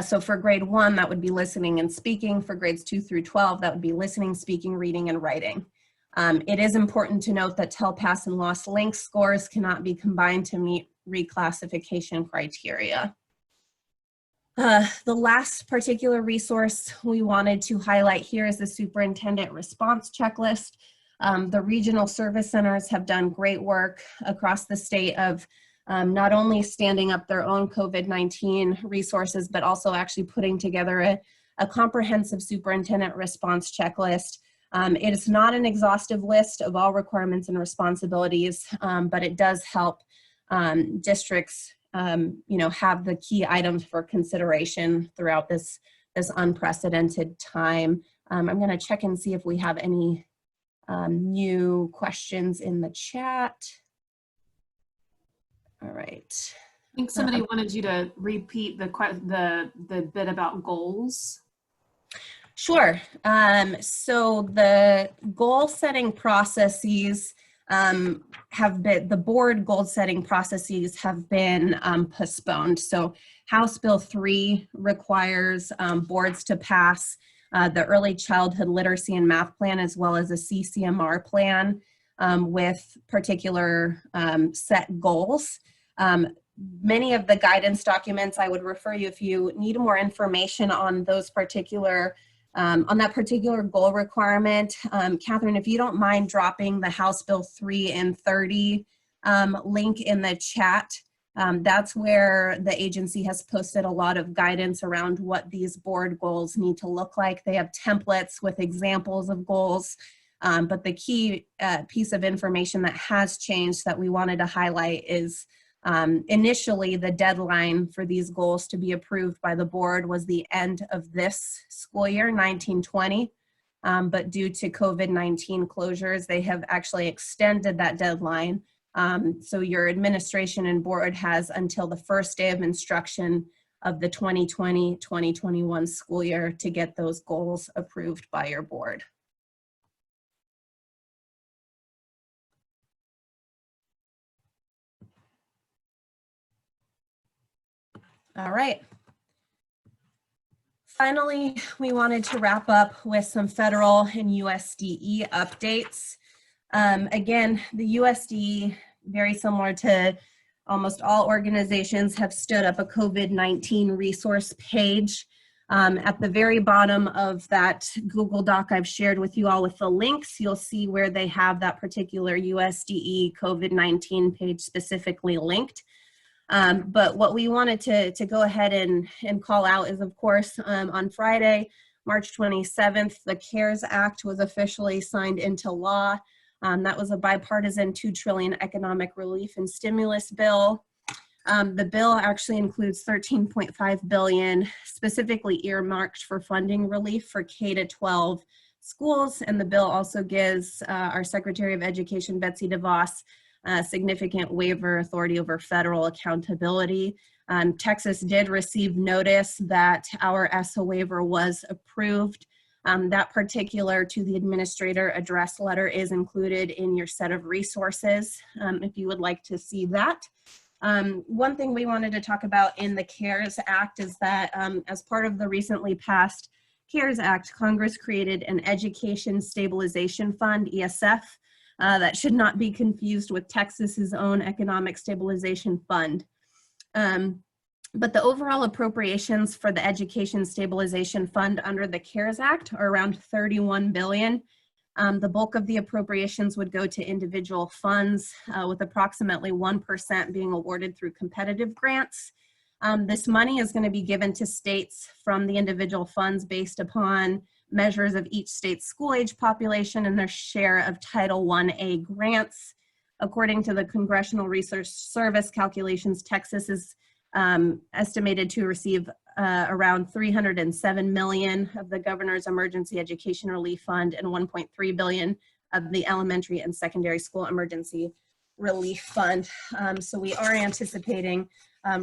So for grade 1, that would be listening and speaking. For grades 2 through 12, that would be listening, speaking, reading, and writing. It is important to note that TELPAS and lost links scores cannot be combined to meet reclassification criteria. The last particular resource we wanted to highlight here is the superintendent response checklist. The regional service centers have done great work across the state of not only standing up their own COVID-19 resources, but also actually putting together a comprehensive superintendent response checklist. It is not an exhaustive list of all requirements and responsibilities, but it does help districts have the key items for consideration throughout this unprecedented time. I'm going to check and see if we have any new questions in the chat. All right. I think somebody wanted you to repeat the bit about goals. Sure. So the goal setting processes the board goal setting processes have been postponed. So House Bill 3 requires boards to pass the early childhood literacy and math plan, as well as a CCMR plan with particular set goals. Many of the guidance documents, I would refer you if you need more information on those particular on that particular goal requirement. Catherine, if you don't mind dropping the House Bill 3 and 30 link in the chat, that's where the agency has posted a lot of guidance around what these board goals need to look like. They have templates with examples of goals, but the key piece of information that has changed that we wanted to highlight is initially, the deadline for these goals to be approved by the board was the end of this school year, 1920. But due to COVID-19 closures, they have actually extended that deadline. So your administration and board has until the first day of instruction of the 2020-2021 school year to get those goals approved by your board. All right. Finally, we wanted to wrap up with some federal and USDE updates. Again, the USDE, very similar to almost all organizations, have stood up a COVID-19 resource page. At the very bottom of that Google Doc I've shared with you all with the links, you'll see where they have that particular USDE COVID-19 page specifically linked. But what we wanted to go ahead and call out is, of course, on Friday, March 27th, the CARES Act was officially signed into law. That was a bipartisan $2 trillion economic relief and stimulus bill. The bill actually includes $13.5 billion specifically earmarked for funding relief for K-12 schools. And the bill also gives our Secretary of Education, Betsy DeVos, significant waiver authority over federal accountability. Texas did receive notice that our ESSA waiver was approved. That particular to the administrator address letter is included in your set of resources if you would like to see that. One thing we wanted to talk about in the CARES Act is that as part of the recently passed CARES Act, Congress created an Education Stabilization Fund, ESF, that should not be confused with Texas's own Economic Stabilization Fund. But the overall appropriations for the Education Stabilization Fund under the CARES Act are around $31 billion. The bulk of the appropriations would go to individual funds, with approximately 1% being awarded through competitive grants. This money is going to be given to states from the individual funds based upon measures of each state's school age population and their share of Title I-A grants. According to the Congressional Research Service calculations, Texas is estimated to receive around $307 million of the Governor's Emergency Education Relief Fund and $1.3 billion of the Elementary and Secondary School Emergency Relief Fund. So we are anticipating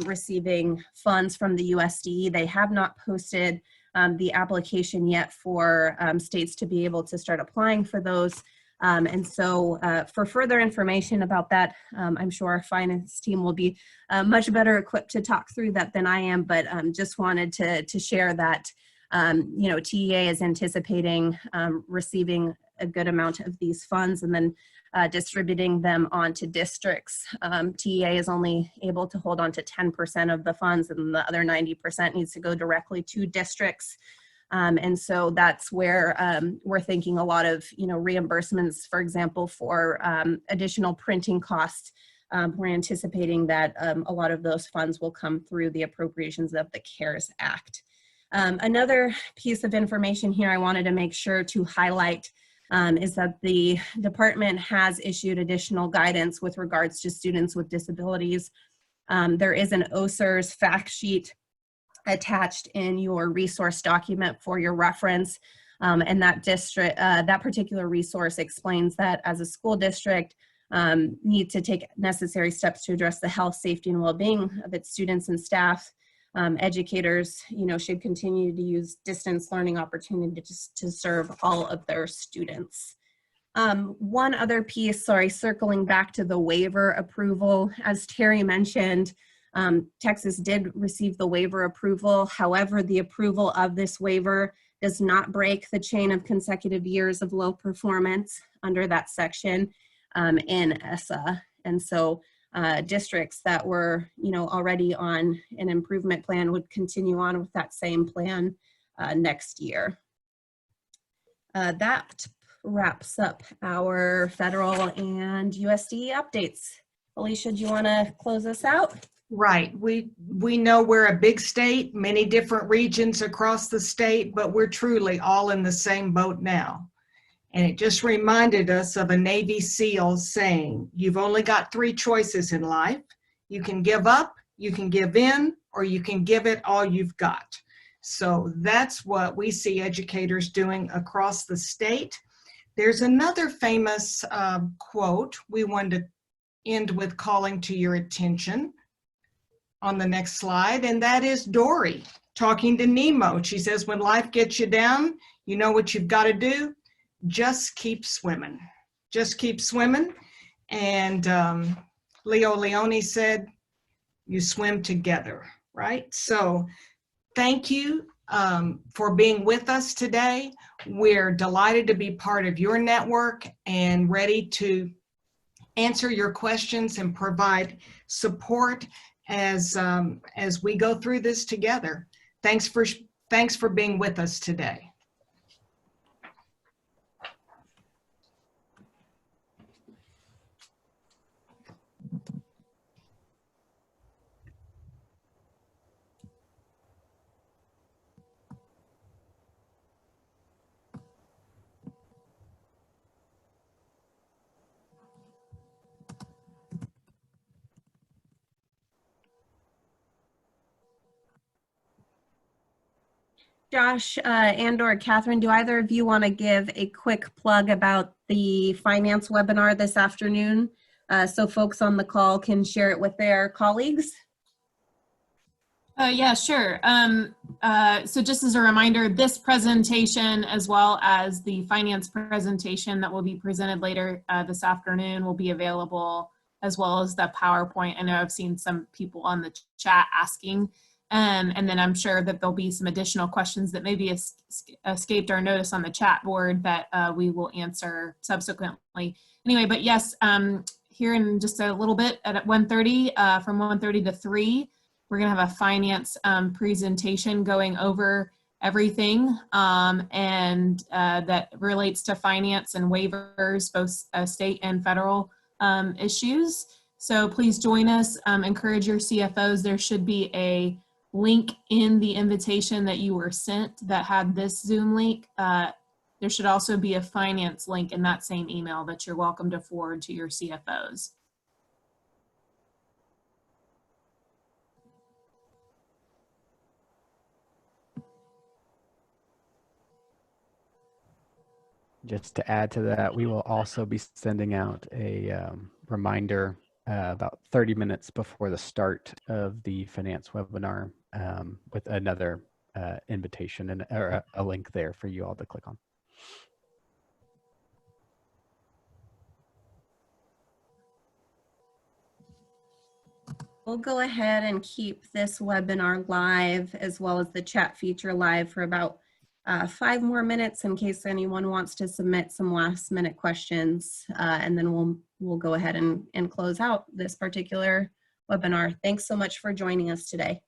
receiving funds from the USDE. They have not posted the application yet for states to be able to start applying for those. And so for further information about that, I'm sure our finance team will be much better equipped to talk through that than I am, but just wanted to share that, you know, TEA is anticipating receiving a good amount of these funds and then distributing them onto districts. TEA is only able to hold on to 10% of the funds, and the other 90% needs to go directly to districts. And so that's where we're thinking a lot of, you know, reimbursements, for example, for additional printing costs. We're anticipating that a lot of those funds will come through the appropriations of the CARES Act. Another piece of information here I wanted to make sure to highlight is that the department has issued additional guidance with regards to students with disabilities. There is an OSERS fact sheet attached in your resource document for your reference, and that particular resource explains that as a school district need to take necessary steps to address the health, safety, and well-being of its students and staff. Educators, you know, should continue to use distance learning opportunities to serve all of their students. One other piece, sorry, circling back to the waiver approval, as Terry mentioned, Texas did receive the waiver approval. However, the approval of this waiver does not break the chain of consecutive years of low performance under that section in ESSA. And so districts that were, you know, already on an improvement plan would continue on with that same plan next year. That wraps up our federal and USDE updates. Alicia, do you want to close us out? Right. We know we're a big state, many different regions across the state, but we're truly all in the same boat now. And it just reminded us of a Navy SEAL saying, you've only got 3 choices in life. You can give up, you can give in, or you can give it all you've got. So that's what we see educators doing across the state. There's another famous quote we wanted to end with calling to your attention on the next slide, and that is Dory talking to Nemo. She says, when life gets you down, you know what you've got to do? Just keep swimming. Just keep swimming. And Leo Leone said, you swim together, right? So thank you for being with us today. We're delighted to be part of your network and ready to answer your questions and provide support as we go through this together. Thanks for being with us today. Josh and/or Catherine, do either of you want to give a quick plug about the finance webinar this afternoon so folks on the call can share it with their colleagues? Yeah, sure. So just as a reminder, this presentation, as well as the finance presentation that will be presented later this afternoon, will be available, as well as the PowerPoint. I know I've seen some people on the chat asking. And then I'm sure that there'll be some additional questions that maybe escaped our notice on the chat board that we will answer subsequently. Anyway, but yes, here in just a little bit at 1:30, from 1:30 to 3, we're gonna have a finance presentation going over everything and that relates to finance and waivers, both state and federal issues. So please join us, encourage your CFOs. There should be a link in the invitation that you were sent that had this Zoom link. There should also be a finance link in that same email that you're welcome to forward to your CFOs. Just to add to that, we will also be sending out a reminder about 30 minutes before the start of the finance webinar with another invitation and or a link there for you all to click on. We'll go ahead and keep this webinar live as well as the chat feature live for about 5 more minutes in case anyone wants to submit some last minute questions, and then we'll go ahead and close out this particular webinar. Thanks so much for joining us today.